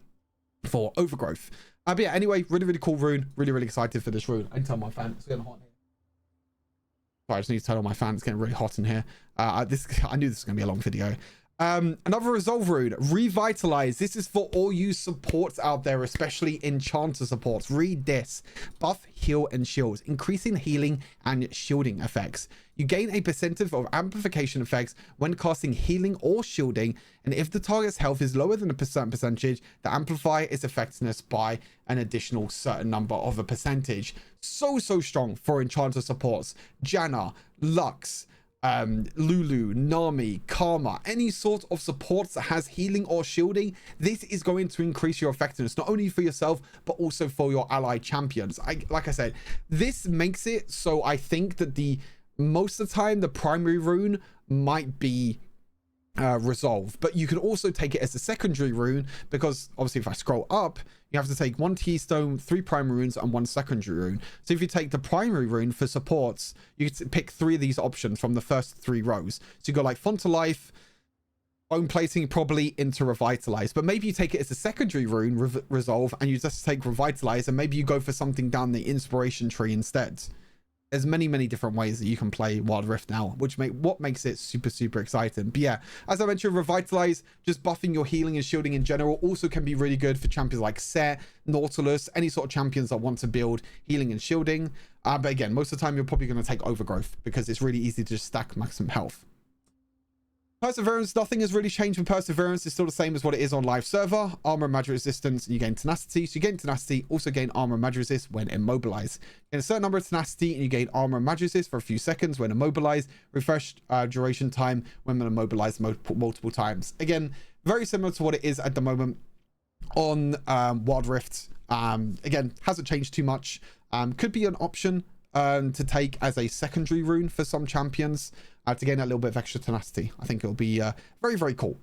for Overgrowth. But yeah, anyway, really, really cool rune. Really, really excited for this rune. I can turn my fan. It's getting hot in here. Sorry, I just need to turn on my fan. It's getting really hot in here. I knew this was going to be a long video. Another Resolve rune, Revitalize. This is for all you supports out there, especially enchanter supports. Read this: buff, heal, and shields, increasing healing and shielding effects. You gain a percentage of amplification effects when casting healing or shielding, and if the target's health is lower than a certain percentage, the amplify its effectiveness by an additional certain number of a percentage. So strong for enchanter supports. Janna, Lux, Lulu, Nami, Karma, any sort of supports that has healing or shielding, this is going to increase your effectiveness, not only for yourself but also for your allied champions. Like I said, this makes it so I think that most of the time the primary rune might be Resolve, but you can also take it as a secondary rune, because obviously if I scroll up, you have to take 1 Keystone, 3 primary runes, and 1 secondary rune. So if you take the primary rune for supports, you can pick 3 of these options from the first 3 rows. So you go like Font to Life, Bone Plating, probably into Revitalize, but maybe you take it as a secondary rune, Resolve, and you just take Revitalize, and maybe you go for something down the inspiration tree instead. There's many different ways that you can play Wild Rift now, which makes it super exciting. But yeah, as I mentioned, Revitalize, just buffing your healing and shielding in general, also can be really good for champions like Set, Nautilus, any sort of champions that want to build healing and shielding. But again, most of the time you're probably going to take Overgrowth, because it's really easy to just stack maximum health. Perseverance, nothing has really changed with Perseverance. It's still the same as what it is on live server. Armor and magic resistance, and you gain tenacity. So you gain tenacity, also gain armor and magic resist when immobilized. In a certain number of tenacity, and you gain armor and magic resist for a few seconds when immobilized. Refreshed duration time when immobilized multiple times. Again, very similar to what it is at the moment on Wild Rift. Again, hasn't changed too much. Could be an option to take as a secondary rune for some champions to gain a little bit of extra tenacity. I think it'll be very cool.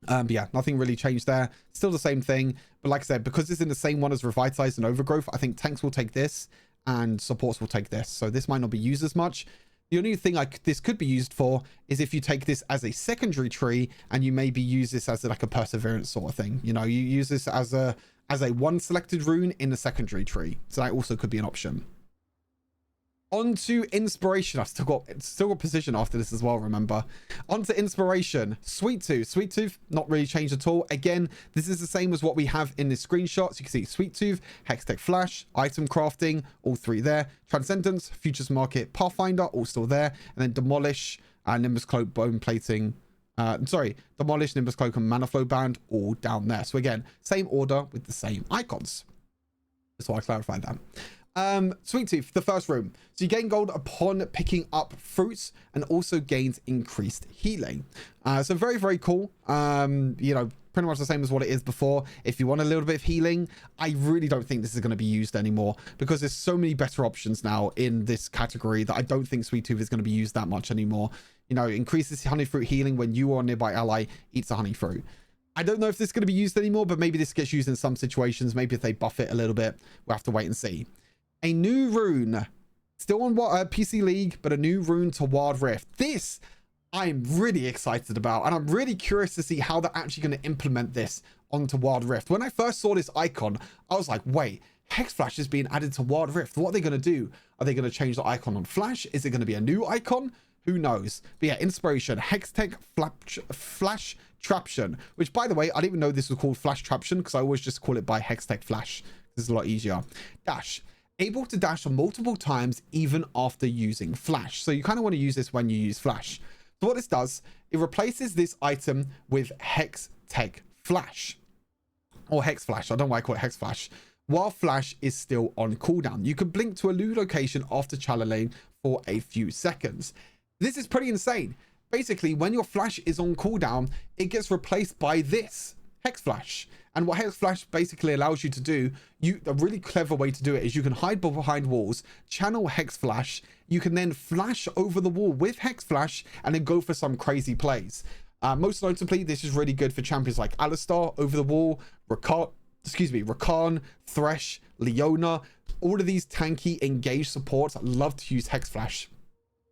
But yeah, nothing really changed there. Still the same thing. But like I said, because it's in the same one as Revitalize and Overgrowth, I think tanks will take this and supports will take this. So this might not be used as much. The only thing this could be used for is if you take this as a secondary tree and you maybe use this as like a Perseverance sort of thing. You know, you use this as a one selected rune in the secondary tree. So that also could be an option. On to Inspiration. I've still got position after this as well, remember. On to Inspiration. Sweet Tooth, not really changed at all. Again, this is the same as what we have in this screenshot. So you can see Sweet Tooth, Hextech Flash, Item Crafting, all 3 there. Transcendence, Futures Market, Pathfinder, all still there. And then Demolish, Nimbus Cloak, Bone Plating. Demolish, Nimbus Cloak, and Mana Flow Band, all down there. So again, same order with the same icons. Just so I clarified that. Sweet Tooth, the first rune. So you gain gold upon picking up fruits and also gains increased healing. So very, very cool. You know, pretty much the same as what it is before. If you want a little bit of healing, I really don't think this is going to be used anymore because there's so many better options now in this category that I don't think Sweet Tooth is going to be used that much anymore. You know, increases honey fruit healing when you or a nearby ally eats a honey fruit. I don't know if this is going to be used anymore, but maybe this gets used in some situations. Maybe if they buff it a little bit, we'll have to wait and see. A new rune, still on PC League, but a new rune to Wild Rift. This I'm really excited about, and I'm really curious to see how they're actually going to implement this onto Wild Rift. When I first saw this icon, I was like, wait, Hex Flash is being added to Wild Rift. What are they going to do? Are they going to change the icon on Flash? Is it going to be a new icon? Who knows? But yeah, inspiration, Hextech Flash Traption, which by the way, I didn't even know this was called Flash Traption because I always just call it by Hextech Flash. This is a lot easier. Dash. Able to dash multiple times even after using Flash. So you kind of want to use this when you use Flash. So what this does, it replaces this item with Hextech Flash. Or Hex Flash. I don't know why I call it Hex Flash. While Flash is still on cooldown. You can blink to a new location after channeling for a few seconds. This is pretty insane. Basically, when your Flash is on cooldown, it gets replaced by this Hex Flash. And what Hex Flash basically allows you to do, a really clever way to do it is you can hide behind walls, channel Hex Flash. You can then flash over the wall with Hex Flash and then go for some crazy plays. Most notably, this is really good for champions like Alistar, Over the Wall, Rakan, Thresh, Leona. All of these tanky engaged supports love to use Hex Flash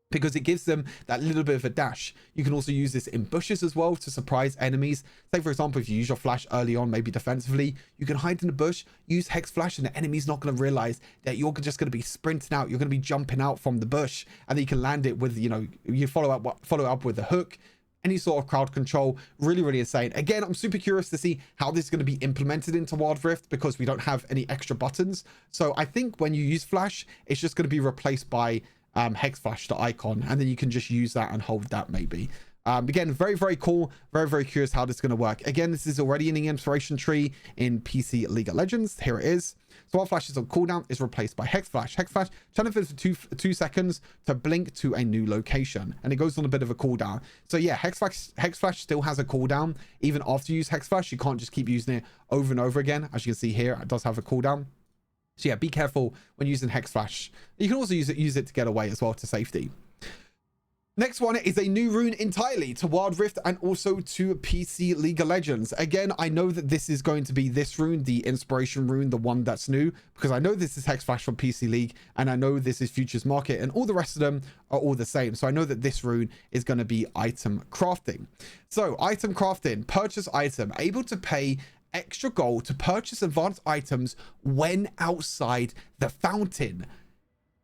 because it gives them that little bit of a dash. You can also use this in bushes as well to surprise enemies. Say, for example, if you use your Flash early on, maybe defensively, you can hide in the bush, use Hex Flash, and the enemy's not going to realize that you're just going to be sprinting out. You're going to be jumping out from the bush, and then you can land it with, you know, you follow up with a hook. Any sort of crowd control. Really, really insane. Again, I'm super curious to see how this is going to be implemented into Wild Rift because we don't have any extra buttons. So I think when you use Flash, it's just going to be replaced by Hex Flash, the icon, and then you can just use that and hold that maybe. Again, very, very cool. Very, very curious how this is going to work. Again, this is already in the inspiration tree in PC League of Legends. Here it is. So while Flash is on cooldown, is replaced by Hex Flash. Hex Flash channel for 2 seconds to blink to a new location, and it goes on a bit of a cooldown. So yeah, Hex Flash still has a cooldown. Even after you use Hex Flash, you can't just keep using it over and over again. As you can see here, it does have a cooldown. So yeah, be careful when using Hex Flash. You can also use it to get away as well to safety. Next one is a new rune entirely to Wild Rift and also to PC League of Legends. Again, I know that this is going to be this rune, the inspiration rune, the one that's new, because I know this is Hex Flash from PC League, and I know this is Futures Market, and all the rest of them are all the same. So I know that this rune is going to be item crafting. So item crafting, purchase item, able to pay extra gold to purchase advanced items when outside the fountain.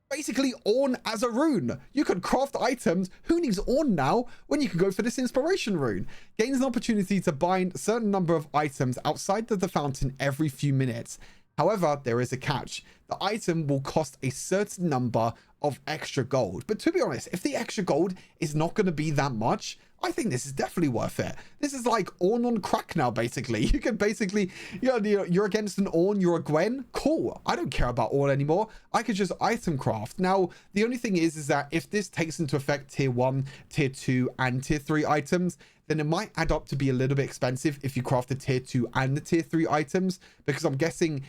Basically Ornn as a rune. You can craft items. Who needs Ornn now when you can go for this inspiration rune? Gains an opportunity to bind a certain number of items outside of the fountain every few minutes. However, there is a catch. The item will cost a certain number of extra gold. But to be honest, if the extra gold is not going to be that much, I think this is definitely worth it. This is like Ornn on crack now, basically. You can basically, you're against an Ornn, you're a Gwen. Cool. I don't care about Ornn anymore. I could just item craft. Now, the only thing is that if this takes into effect tier 1, tier 2, and tier 3 items, then it might add up to be a little bit expensive if you craft the tier 2 and the tier 3 items, because I'm guessing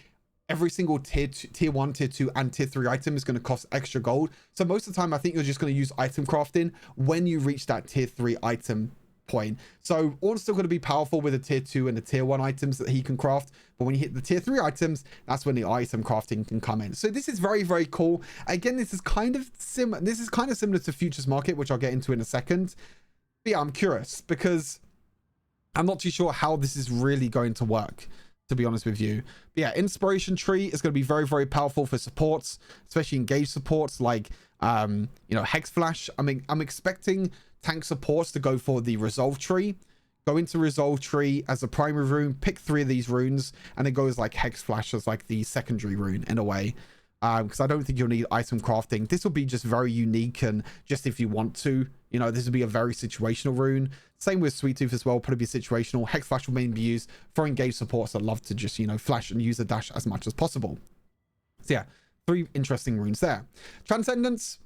every single tier 1, tier 2, and tier 3 item is going to cost extra gold. So most of the time, I think you're just going to use item crafting when you reach that tier 3 item point. So Ornn's still going to be powerful with the tier 2 and the tier 1 items that he can craft. But when you hit the tier 3 items, that's when the item crafting can come in. So this is very, very cool. Again, this is kind of similar to Futures Market, which I'll get into in a second. But yeah, I'm curious because I'm not too sure how this is really going to work, to be honest with you. But yeah, inspiration tree is going to be very, very powerful for supports, especially engaged supports like Hex Flash. I mean, I'm expecting tank supports to go for the resolve tree, go into resolve tree as a primary rune, pick 3 of these runes, and it goes like Hex Flash as like the secondary rune in a way. Because I don't think you'll need item crafting. This will be just very unique, and just if you want to, this will be a very situational rune. Same with Sweet Tooth as well, probably be situational. Hex Flash will mainly be used for engaged supports that love to just, flash and use the dash as much as possible. So yeah, Three interesting runes there. Transcendence,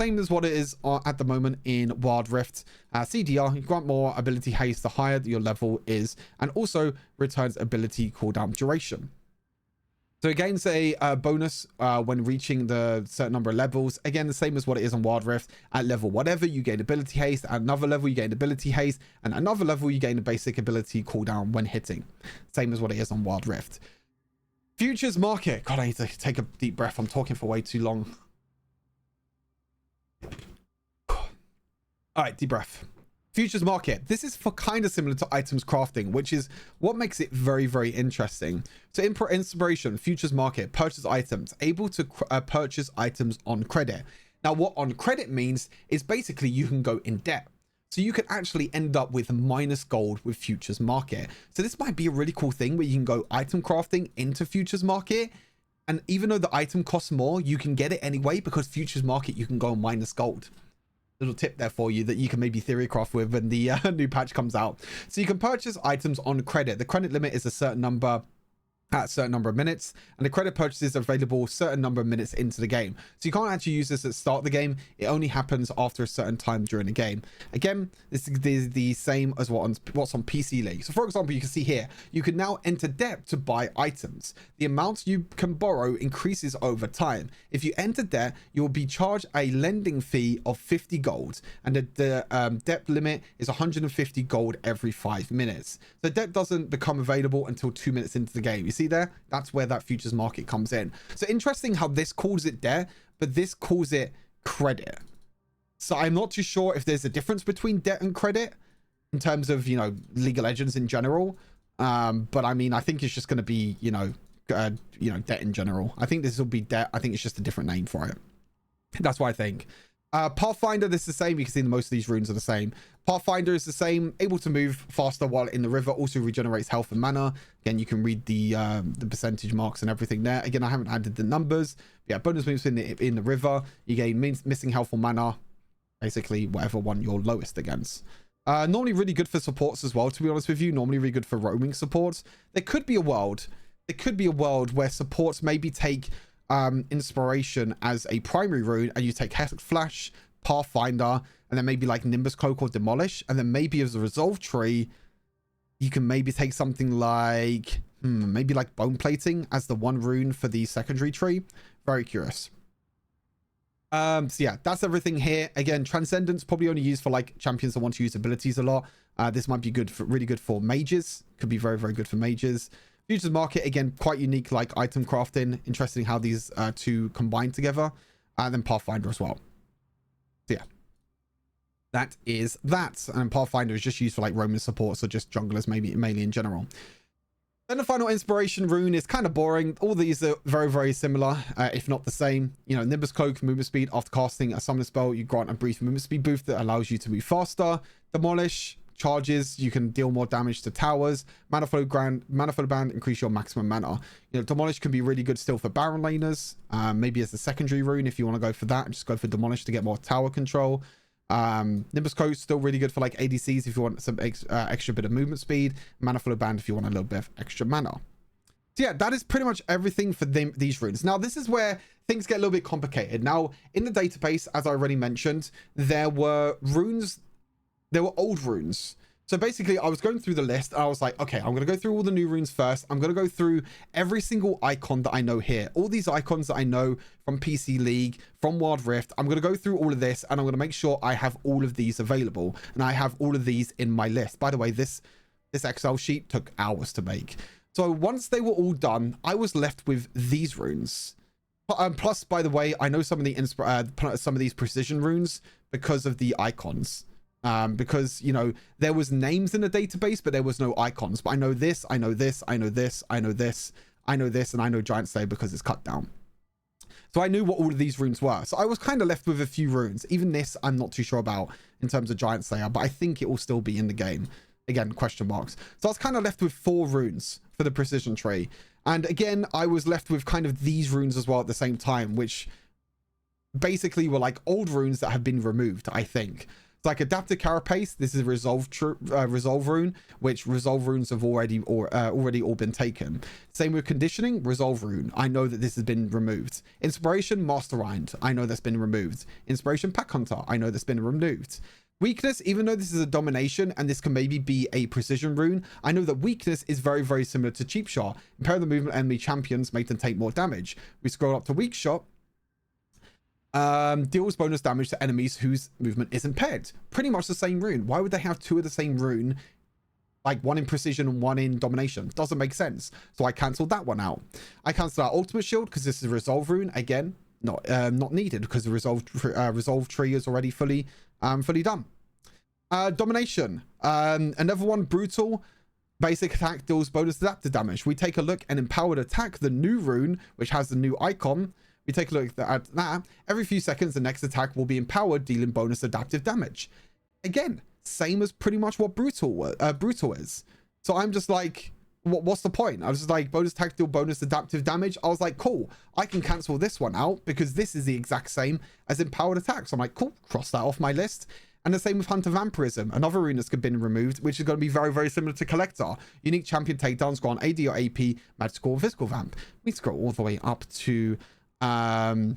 same as what it is at the moment in Wild Rift. CDR, you grant more ability haste the higher your level is, and also returns ability cooldown duration. So it gains a bonus when reaching the certain number of levels. Again, the same as what it is on Wild Rift. At level whatever, you gain ability haste. At another level, you gain ability haste. And at another level, you gain a basic ability cooldown when hitting. Same as what it is on Wild Rift. Futures market. God, I need to take a deep breath. I'm talking for way too long. All right, deep breath. Futures market. This is for kind of similar to items crafting, which is what makes it very, very interesting. So inspiration, futures market, purchase items, able to purchase items on credit. Now, what on credit means is basically you can go in debt. So you can actually end up with minus gold with futures market. So this might be a really cool thing where you can go item crafting into futures market. And even though the item costs more, you can get it anyway because futures market, you can go minus gold. Little tip there for you that you can maybe theory craft with when the new patch comes out. So you can purchase items on credit. The credit limit is a certain number at a certain number of minutes, and the credit purchases are available a certain number of minutes into the game. So you can't actually use this at the start of the game. It only happens after a certain time during the game. Again, this is the same as what's on PC League. So for example, you can see here, you can now enter debt to buy items. The amount you can borrow increases over time. If you enter debt, you will be charged a lending fee of 50 gold, and the debt limit is 150 gold every 5 minutes. The debt doesn't become available until 2 minutes into the game. You see there? That's where that futures market comes in. So interesting how this calls it debt, but this calls it credit. So I'm not too sure if there's a difference between debt and credit in terms of, you know, League of Legends in general. But I mean, I think it's just going to be, debt in general. I think this will be debt. I think it's just a different name for it. That's what I think. Pathfinder, this is the same. You can see most of these runes are the same. Pathfinder is the same, able to move faster while in the river, also regenerates health and mana. Again, you can read the percentage marks and everything there. Again, I haven't added the numbers. Yeah, bonus moves in the river. You gain missing health or mana, basically whatever one you're lowest against. Normally really good for supports as well, to be honest with you. Normally really good for roaming supports. There could be a world where supports maybe take inspiration as a primary rune, and you take Hexed Flash, Pathfinder, and then maybe like Nimbus Cloak or Demolish, and then maybe as a resolve tree you can maybe take something like maybe like Bone Plating as the one rune for the secondary tree. Very curious. So yeah, that's everything here. Again, Transcendence probably only used for like champions that want to use abilities a lot. This might be really good for mages. Could be very, very good for mages. Futures market, again, quite unique, like item crafting. Interesting how these two combine together. And then Pathfinder as well. So yeah, that is that. And Pathfinder is just used for like roaming support, so just junglers mainly in general. Then the final inspiration rune is kind of boring. All these are very, very similar, if not the same. You know, Nimbus Cloak, movement speed. After casting a summon spell, you grant a brief movement speed boost that allows you to move faster. Demolish charges, you can deal more damage to towers. Mana flow band, increase your maximum mana. You know, Demolish can be really good still for Baron laners. Maybe as a secondary rune if you want to go for that, and just go for Demolish to get more tower control. Nimbus Cloak still really good for like ADCs if you want some extra bit of movement speed. Mana flow band if you want a little bit of extra mana. So yeah, that is pretty much everything for these runes. Now, this is where things get a little bit complicated. Now, in the database, as I already mentioned, there were runes. There were old runes. So basically, I was going through the list. And I was like, okay, I'm going to go through all the new runes first. I'm going to go through every single icon that I know here. All these icons that I know from PC League, from Wild Rift. I'm going to go through all of this, and I'm going to make sure I have all of these available. And I have all of these in my list. By the way, this Excel sheet took hours to make. So once they were all done, I was left with these runes. Plus, by the way, I know some of these precision runes because of the icons. Because, you know, there was names in the database, but there was no icons. But I know this, I know this, I know this, I know this, I know this, and I know Giant Slayer because it's cut down. So I knew what all of these runes were. So I was kind of left with a few runes. Even this, I'm not too sure about in terms of Giant Slayer, but I think it will still be in the game. Again, question marks. So I was kind of left with 4 runes for the precision tree. And again, I was left with kind of these runes as well at the same time, which basically were like old runes that have been removed, I think. It's like Adaptive Carapace. This is Resolve Rune, which Resolve Runes have already all been taken. Same with Conditioning, Resolve Rune. I know that this has been removed. Inspiration, Mastermind. I know that's been removed. Inspiration, Pack Hunter. I know that's been removed. Weakness, even though this is a Domination and this can maybe be a Precision Rune, I know that Weakness is very, very similar to Cheap Shot. Impair the movement enemy champions, make them take more damage. We scroll up to Weak Shot. Deals bonus damage to enemies whose movement is impaired. Pretty much the same rune. Why would they have two of the same rune? Like one in Precision and one in Domination. Doesn't make sense. So I cancelled that one out. I cancelled out Ultimate Shield because this is a Resolve Rune. Again, not needed because the Resolve tree is already fully done. Domination. Another one, Brutal. Basic attack deals bonus adaptive damage. We take a look at Empowered Attack, the new rune, which has the new icon. We take a look at that. Every few seconds, the next attack will be empowered, dealing bonus adaptive damage. Again, same as pretty much what Brutal is. So I'm just like, what's the point? I was just like, bonus attack deal bonus adaptive damage. I was like, cool, I can cancel this one out because this is the exact same as Empowered Attack. So I'm like, cool, cross that off my list. And the same with Hunter Vampirism. Another rune that's been removed, which is going to be very, very similar to Collector. Unique champion takedowns, grant AD or AP, magical or physical vamp. We scroll all the way up to where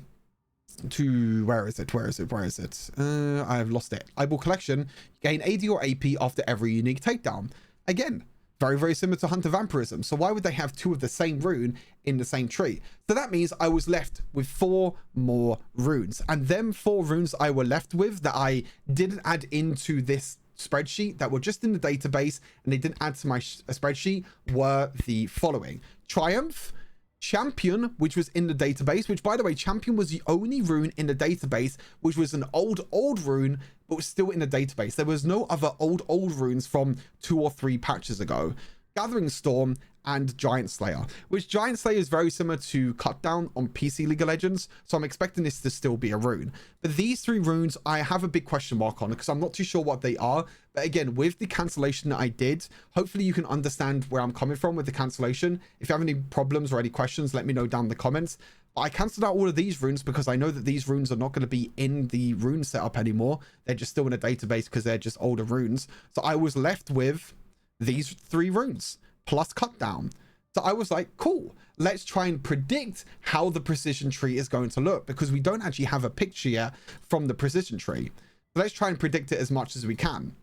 is it? I've lost it. Eyeball Collection. Gain AD or AP after every unique takedown. Again, very, very similar to Hunter Vampirism. So why would they have two of the same rune in the same tree? So that means I was left with 4 more runes. And them 4 runes I were left with that I didn't add into this spreadsheet, that were just in the database and they didn't add to my spreadsheet, were the following. Triumph, Champion, which was in the database, which by the way, Champion was the only rune in the database which was an old rune but was still in the database. There was no other old runes from 2 or 3 patches ago. Gathering Storm and Giant Slayer, which Giant Slayer is very similar to Cut Down on PC League of Legends, so I'm expecting this to still be a rune. But these 3 runes I have a big question mark on because I'm not too sure what they are. But again, with the cancellation that I did, hopefully you can understand where I'm coming from with the cancellation. If you have any problems or any questions, let me know down in the comments. But I cancelled out all of these runes because I know that these runes are not going to be in the rune setup anymore. They're just still in a database because they're just older runes. So I was left with these 3 runes plus Cut Down. So I was like, cool, let's try and predict how the precision tree is going to look because we don't actually have a picture yet from the precision tree. So let's try and predict it as much as we can.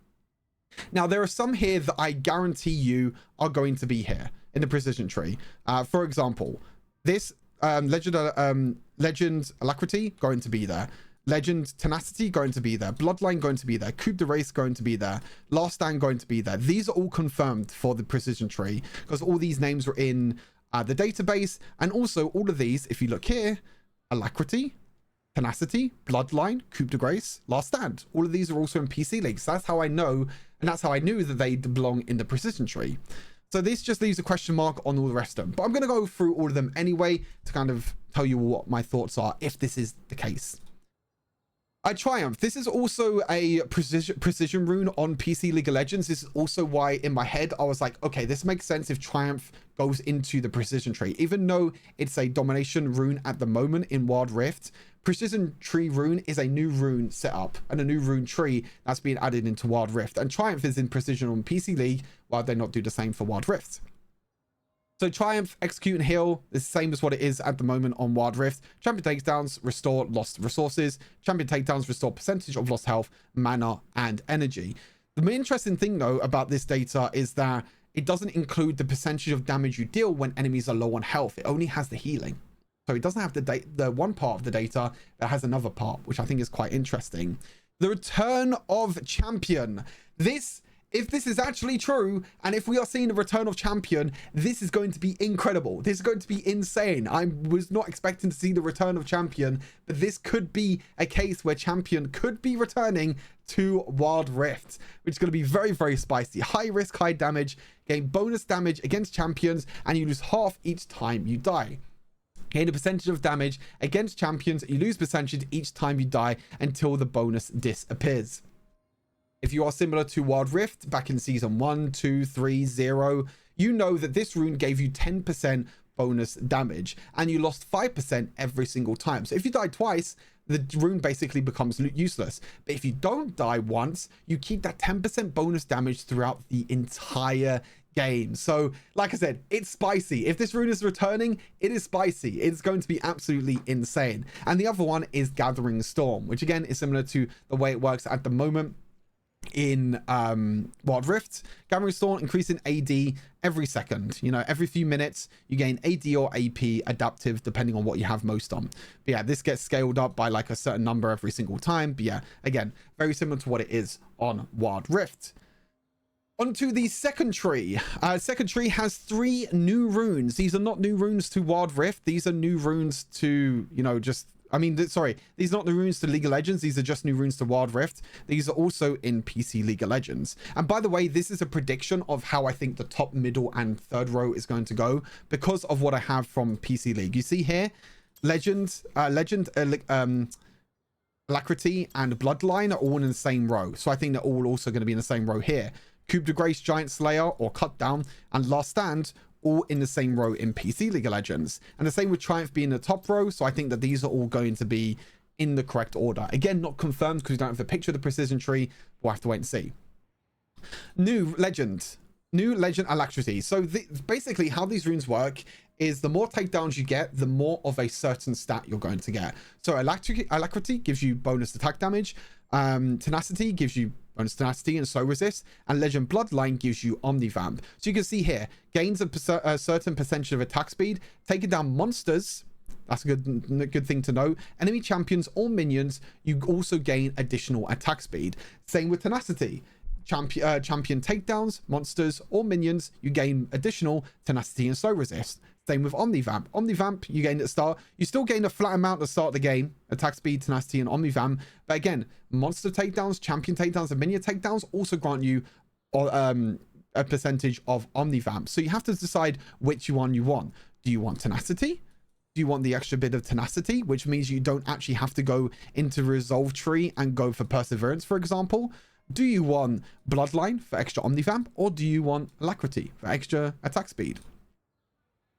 Now, there are some here that I guarantee you are going to be here in the precision tree. For example, this Legend Alacrity going to be there. Legend Tenacity going to be there. Bloodline going to be there. Coup de Race going to be there. Last Stand going to be there. These are all confirmed for the precision tree because all these names are in the database. And also all of these, if you look here, Alacrity, Tenacity, Bloodline, Coup de Grace, Last Stand. All of these are also in PC League. So that's how I know, and that's how I knew that they belong in the precision tree. So this just leaves a question mark on all the rest of them. But I'm going to go through all of them anyway to kind of tell you what my thoughts are if this is the case. Triumph. This is also a precision rune on PC League of Legends. This is also why in my head I was like, okay, this makes sense if Triumph goes into the precision tree. Even though it's a domination rune at the moment in Wild Rift, precision tree rune is a new rune setup and a new rune tree that's being added into Wild Rift. And Triumph is in precision on PC League, while they not do the same for Wild Rift. So Triumph, Execute and Heal is the same as what it is at the moment on Wild Rift. Champion takedowns restore lost resources. Champion takedowns restore percentage of lost health, mana, and energy. The interesting thing though about this data is that it doesn't include the percentage of damage you deal when enemies are low on health. It only has the healing. So it doesn't have the one part of the data that has another part, which I think is quite interesting. The return of Champion. If this is actually true, and if we are seeing the return of Champion, this is going to be incredible. This is going to be insane. I was not expecting to see the return of Champion, but this could be a case where Champion could be returning to Wild Rift, which is going to be very, very spicy. High risk, high damage, gain bonus damage against champions, and you lose half each time you die. Gain a percentage of damage against champions. You lose percentage each time you die until the bonus disappears. If you are similar to Wild Rift back in season 1, 2, 3, 0, you know that this rune gave you 10% bonus damage and you lost 5% every single time. So if you died twice, the rune basically becomes useless. But if you don't die once, you keep that 10% bonus damage throughout the entire game. So like I said, it's spicy. If this rune is returning, it is spicy. It's going to be absolutely insane. And the other one is Gathering Storm, which again is similar to the way it works at the moment in Wild Rift. Gathering Storm increasing AD every second. You know, every few minutes you gain AD or AP adaptive depending on what you have most on. But yeah, this gets scaled up by like a certain number every single time. But yeah, again, very similar to what it is on Wild Rift. Onto the second tree. Second tree has 3 new runes. These are not new runes to Wild Rift. These are new runes to, you know, just, I mean, sorry, these are not new runes to League of Legends. These are just new runes to Wild Rift. These are also in PC League of Legends. And by the way, this is a prediction of how I think the top, middle, and third row is going to go because of what I have from PC League. You see here, Alacrity and Bloodline are all in the same row. So I think they're all also going to be in the same row here. Coup de Grace, Giant Slayer, or Cut Down, and Last Stand, all in the same row in PC League of Legends. And the same with Triumph being the top row, so I think that these are all going to be in the correct order. Again, not confirmed because we don't have the picture of the precision tree. We'll have to wait and see. New Legend Alacrity. So basically how these runes work is the more takedowns you get, the more of a certain stat you're going to get. So Alacrity gives you bonus attack damage. Tenacity gives you bonus tenacity and slow resist, and Legend Bloodline gives you Omnivamp. So you can see here, gains a certain percentage of attack speed, taking down monsters. That's a good thing to know. Enemy champions or minions, you also gain additional attack speed. Same with Tenacity. Champion takedowns, monsters, or minions, you gain additional tenacity and slow resist. Same with Omnivamp. Omnivamp, you gain at the start. You still gain a flat amount at the start of the game. Attack speed, tenacity, and Omnivamp. But again, monster takedowns, champion takedowns, and minion takedowns also grant you a percentage of Omnivamp. So you have to decide which one you want. Do you want tenacity? Do you want the extra bit of tenacity, which means you don't actually have to go into Resolve Tree and go for Perseverance, for example? Do you want Bloodline for extra Omnivamp, or do you want Alacrity for extra attack speed?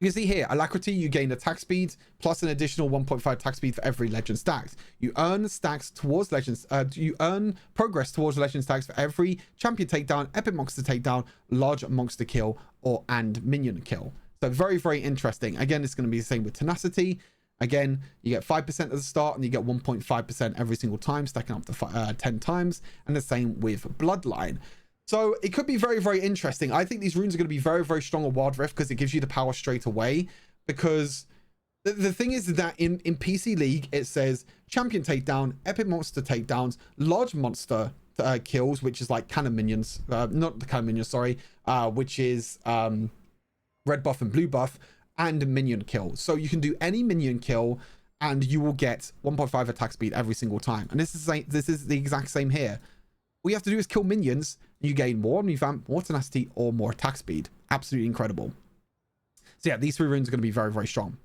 You can see here, Alacrity, you gain attack speed plus an additional 1.5 attack speed for every legend stacks. You earn stacks towards legends. You earn progress towards legend stacks for every champion takedown, epic monster takedown, large monster kill, and minion kill. So very, very interesting. Again, it's going to be the same with Tenacity. Again, you get 5% at the start and you get 1.5% every single time, stacking up to 10 times. And the same with Bloodline. So it could be very, very interesting. I think these runes are going to be very, very strong on Wild Rift because it gives you the power straight away. Because the thing is that in PC League, it says champion takedown, epic monster takedowns, large monster kills, which is like cannon minions. Not the cannon minions, sorry. Which is red buff and blue buff. And minion kill. So you can do any minion kill and you will get 1.5 attack speed every single time. And this is the exact same here. All you have to do is kill minions and you gain more Omnivamp, more tenacity, or more attack speed. Absolutely incredible. So yeah, these 3 runes are going to be very, very strong.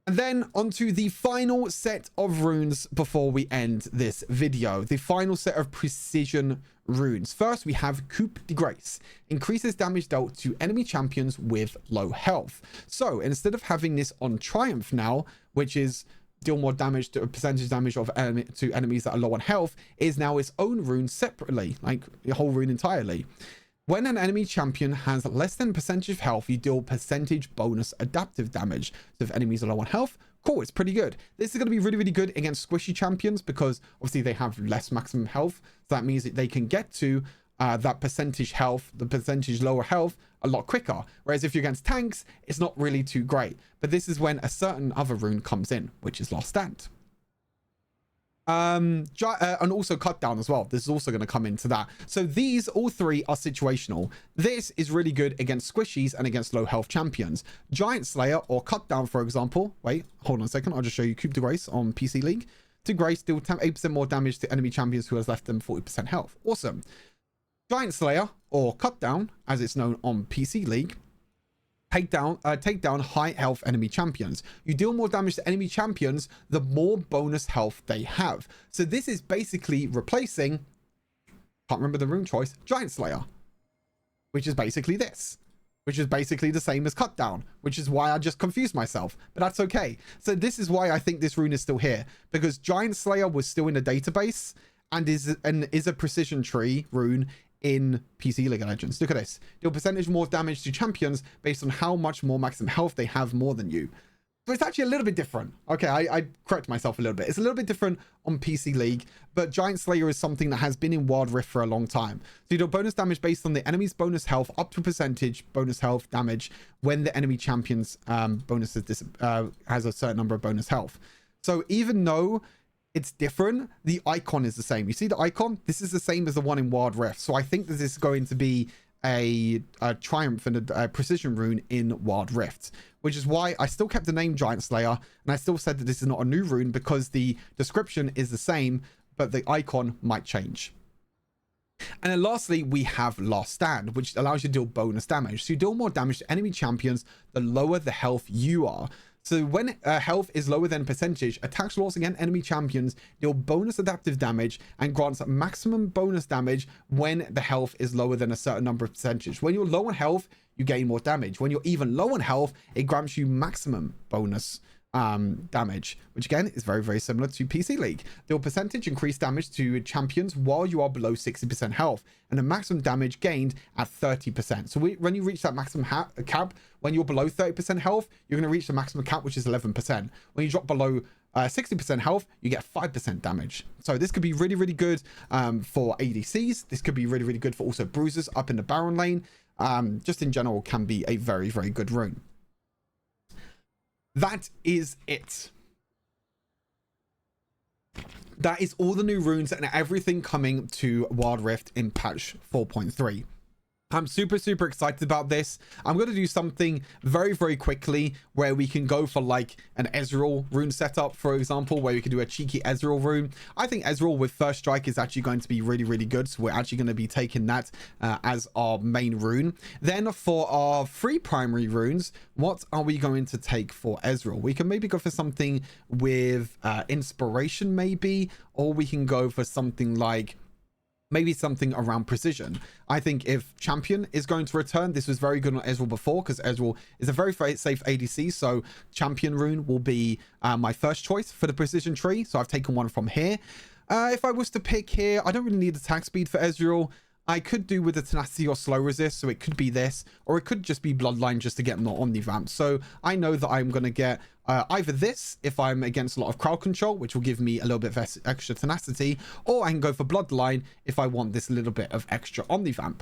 And then onto the final set of runes before we end this video. The final set of precision runes. First, we have Coup de Grace. Increases damage dealt to enemy champions with low health. So instead of having this on Triumph now, which is deal more damage to a percentage damage of to enemies that are low on health, is now its own rune separately, like the whole rune entirely. When an enemy champion has less than percentage of health, you deal percentage bonus adaptive damage. So if enemies are low on health, cool, it's pretty good. This is going to be really, really good against squishy champions because obviously they have less maximum health. So that means that they can get to that percentage health, the percentage lower health, a lot quicker. Whereas if you're against tanks, it's not really too great. But this is when a certain other rune comes in, which is Last Stand. And also Cut Down as well. This is also going to come into that. So these all 3 are situational. This is really good against squishies and against low health champions. Giant Slayer or Cut Down, for example. Wait, hold on a second. I'll just show you Coup de Grace on PC League. To Grace, deal 8% more damage to enemy champions who has less than 40% health. Awesome. Giant Slayer or Cut Down, as it's known on PC League. Take down high health enemy champions. You deal more damage to enemy champions, the more bonus health they have. So this is basically replacing, can't remember the rune choice, Giant Slayer, which is basically this, which is basically the same as cut down, which is why I just confused myself, but that's okay. So this is why I think this rune is still here, because Giant Slayer was still in the database and is a precision tree rune in PC League of Legends. Look at this. Deal percentage more damage to champions based on how much more maximum health they have more than you. So it's actually a little bit different. Okay, I correct myself a little bit. It's a little bit different on PC League, but Giant Slayer is something that has been in Wild Rift for a long time. So you do bonus damage based on the enemy's bonus health up to percentage bonus health damage when the enemy champion's bonuses has a certain number of bonus health. So even though it's different, the icon is the same. You see the icon? This is the same as the one in Wild Rift. So I think that this is going to be a triumph and a precision rune in Wild Rift, which is why I still kept the name Giant Slayer, and I still said that this is not a new rune because the description is the same, but the icon might change. And then lastly, we have Last Stand, which allows you to deal bonus damage. So you deal more damage to enemy champions the lower the health you are. So when health is lower than percentage, attacks lost against enemy champions deal bonus adaptive damage and grants maximum bonus damage when the health is lower than a certain number of percentage. When you're low on health, you gain more damage. When you're even low on health, it grants you maximum bonus damage, which again is very, very similar to PC League. Deal percentage increased damage to champions while you are below 60% health, and the maximum damage gained at 30%. So when you reach that maximum cap, when you're below 30% health, you're going to reach the maximum cap, which is 11%. When you drop below 60% health, you get 5% damage. So this could be really, really good for ADCs. This could be really, really good for also bruisers up in the Baron lane. Just in general, can be a very, very good rune. That is it. That is all the new runes and everything coming to Wild Rift in patch 4.3. I'm super, super excited about this. I'm going to do something very, very quickly where we can go for like an Ezreal rune setup, for example, where we can do a cheeky Ezreal rune. I think Ezreal with First Strike is actually going to be really, really good. So we're actually going to be taking that as our main rune. Then for our 3 primary runes, what are we going to take for Ezreal? We can maybe go for something with Inspiration maybe, or we can go for something like maybe something around precision. I think if champion is going to return, this was very good on Ezreal before, because Ezreal is a very safe ADC. So champion rune will be my first choice for the precision tree. So I've taken one from here. If I was to pick here, I don't really need attack speed for Ezreal. I could do with the tenacity or slow resist, so it could be this, or it could just be bloodline just to get more omnivamp. So I know that I'm going to get either this if I'm against a lot of crowd control, which will give me a little bit of extra tenacity, or I can go for bloodline if I want this little bit of extra omnivamp.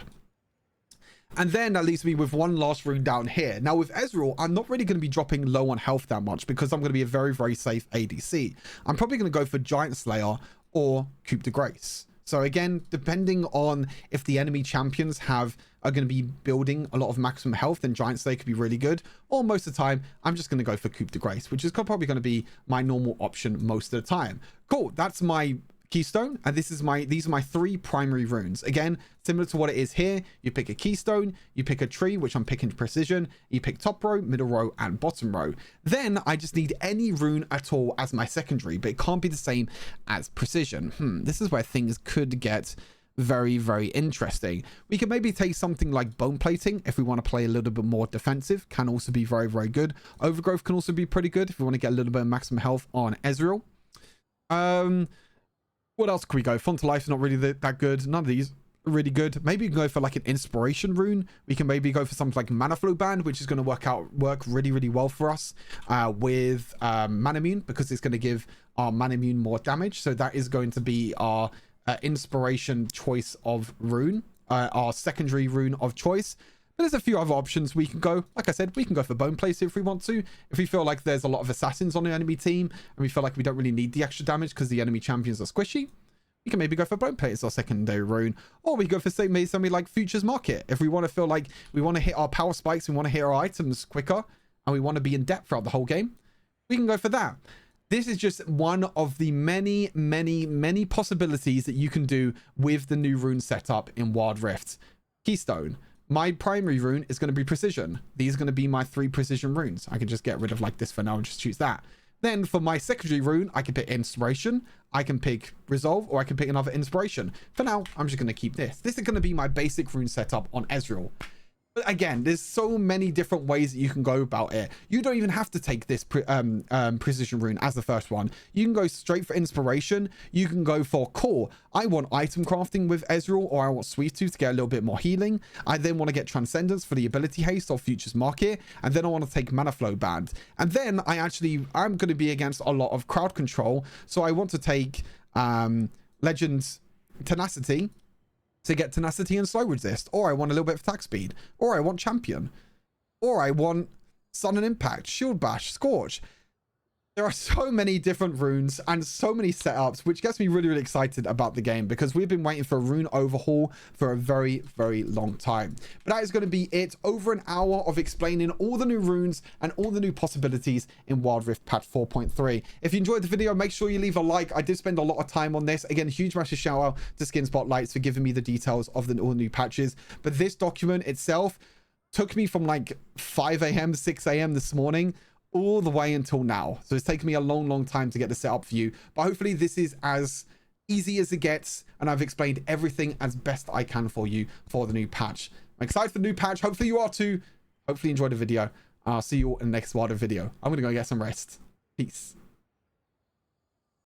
And then that leaves me with one last rune down here. Now with Ezreal, I'm not really going to be dropping low on health that much because I'm going to be a very, very safe ADC. I'm probably going to go for Giant Slayer or Coup de Grace. So again, depending on if the enemy champions are going to be building a lot of maximum health, then Giant Slayer could be really good. Or most of the time, I'm just going to go for Coup de Grace, which is probably going to be my normal option most of the time. Cool, that's my Keystone, and these are my 3 primary runes. Again, similar to what it is here, you pick a Keystone, you pick a tree, which I'm picking precision, you pick top row, middle row, and bottom row. Then I just need any rune at all as my secondary, but it can't be the same as precision. This is where things could get very, very interesting. We could maybe take something like bone plating if we want to play a little bit more defensive. Can also be very, very good. Overgrowth can also be pretty good if we want to get a little bit of maximum health on Ezreal. What else could we go? Font to Life is not really that good. None of these are really good. Maybe we can go for like an inspiration rune. We can maybe go for something like Mana Flow Band, which is going to work really, really well for us with Manamune, because it's going to give our Manamune more damage. So that is going to be our inspiration choice of rune, our secondary rune of choice. But there's a few other options we can go. Like I said, we can go for Bone Place if we want to. If we feel like there's a lot of assassins on the enemy team and we feel like we don't really need the extra damage because the enemy champions are squishy, we can maybe go for Bone Place as our secondary rune. Or we go for something like Futures Market. If we want to feel like we want to hit our power spikes, we want to hit our items quicker, and we want to be in depth throughout the whole game, we can go for that. This is just one of the many, many, many possibilities that you can do with the new rune setup in Wild Rift. Keystone. My primary rune is going to be precision. These are going to be my 3 precision runes. I can just get rid of like this for now and just choose that. Then for my secondary rune, I can pick inspiration, I can pick resolve, or I can pick another inspiration. For now, I'm just going to keep this. This is going to be my basic rune setup on Ezreal. But again, there's so many different ways that you can go about it. You don't even have to take this precision rune as the first one. You can go straight for inspiration. You can go for core. I want item crafting with Ezreal, or I want Sweet Tooth to get a little bit more healing. I then want to get Transcendence for the ability haste or Futures Market. And then I want to take Mana Flow Band. And then I'm going to be against a lot of crowd control. So I want to take Legends Tenacity to get tenacity and slow resist, or I want a little bit of attack speed, or I want champion, or I want sun and impact, shield bash, scorch. There are so many different runes and so many setups, which gets me really, really excited about the game, because we've been waiting for a rune overhaul for a very, very long time. But that is going to be it. Over an hour of explaining all the new runes and all the new possibilities in Wild Rift patch 4.3. If you enjoyed the video, make sure you leave a like. I did spend a lot of time on this. Again, huge massive shout out to Skin Spotlights for giving me the details of all the new patches. But this document itself took me from like 5 a.m., 6 a.m. this morning all the way until now. So it's taken me a long time to get this set up for you, but hopefully this is as easy as it gets, and I've explained everything as best I can for you for the new patch. I'm excited for the new patch. Hopefully you are too. Hopefully you enjoyed the video. I'll see you all in the next Wild Rift video. I'm gonna go get some rest. Peace.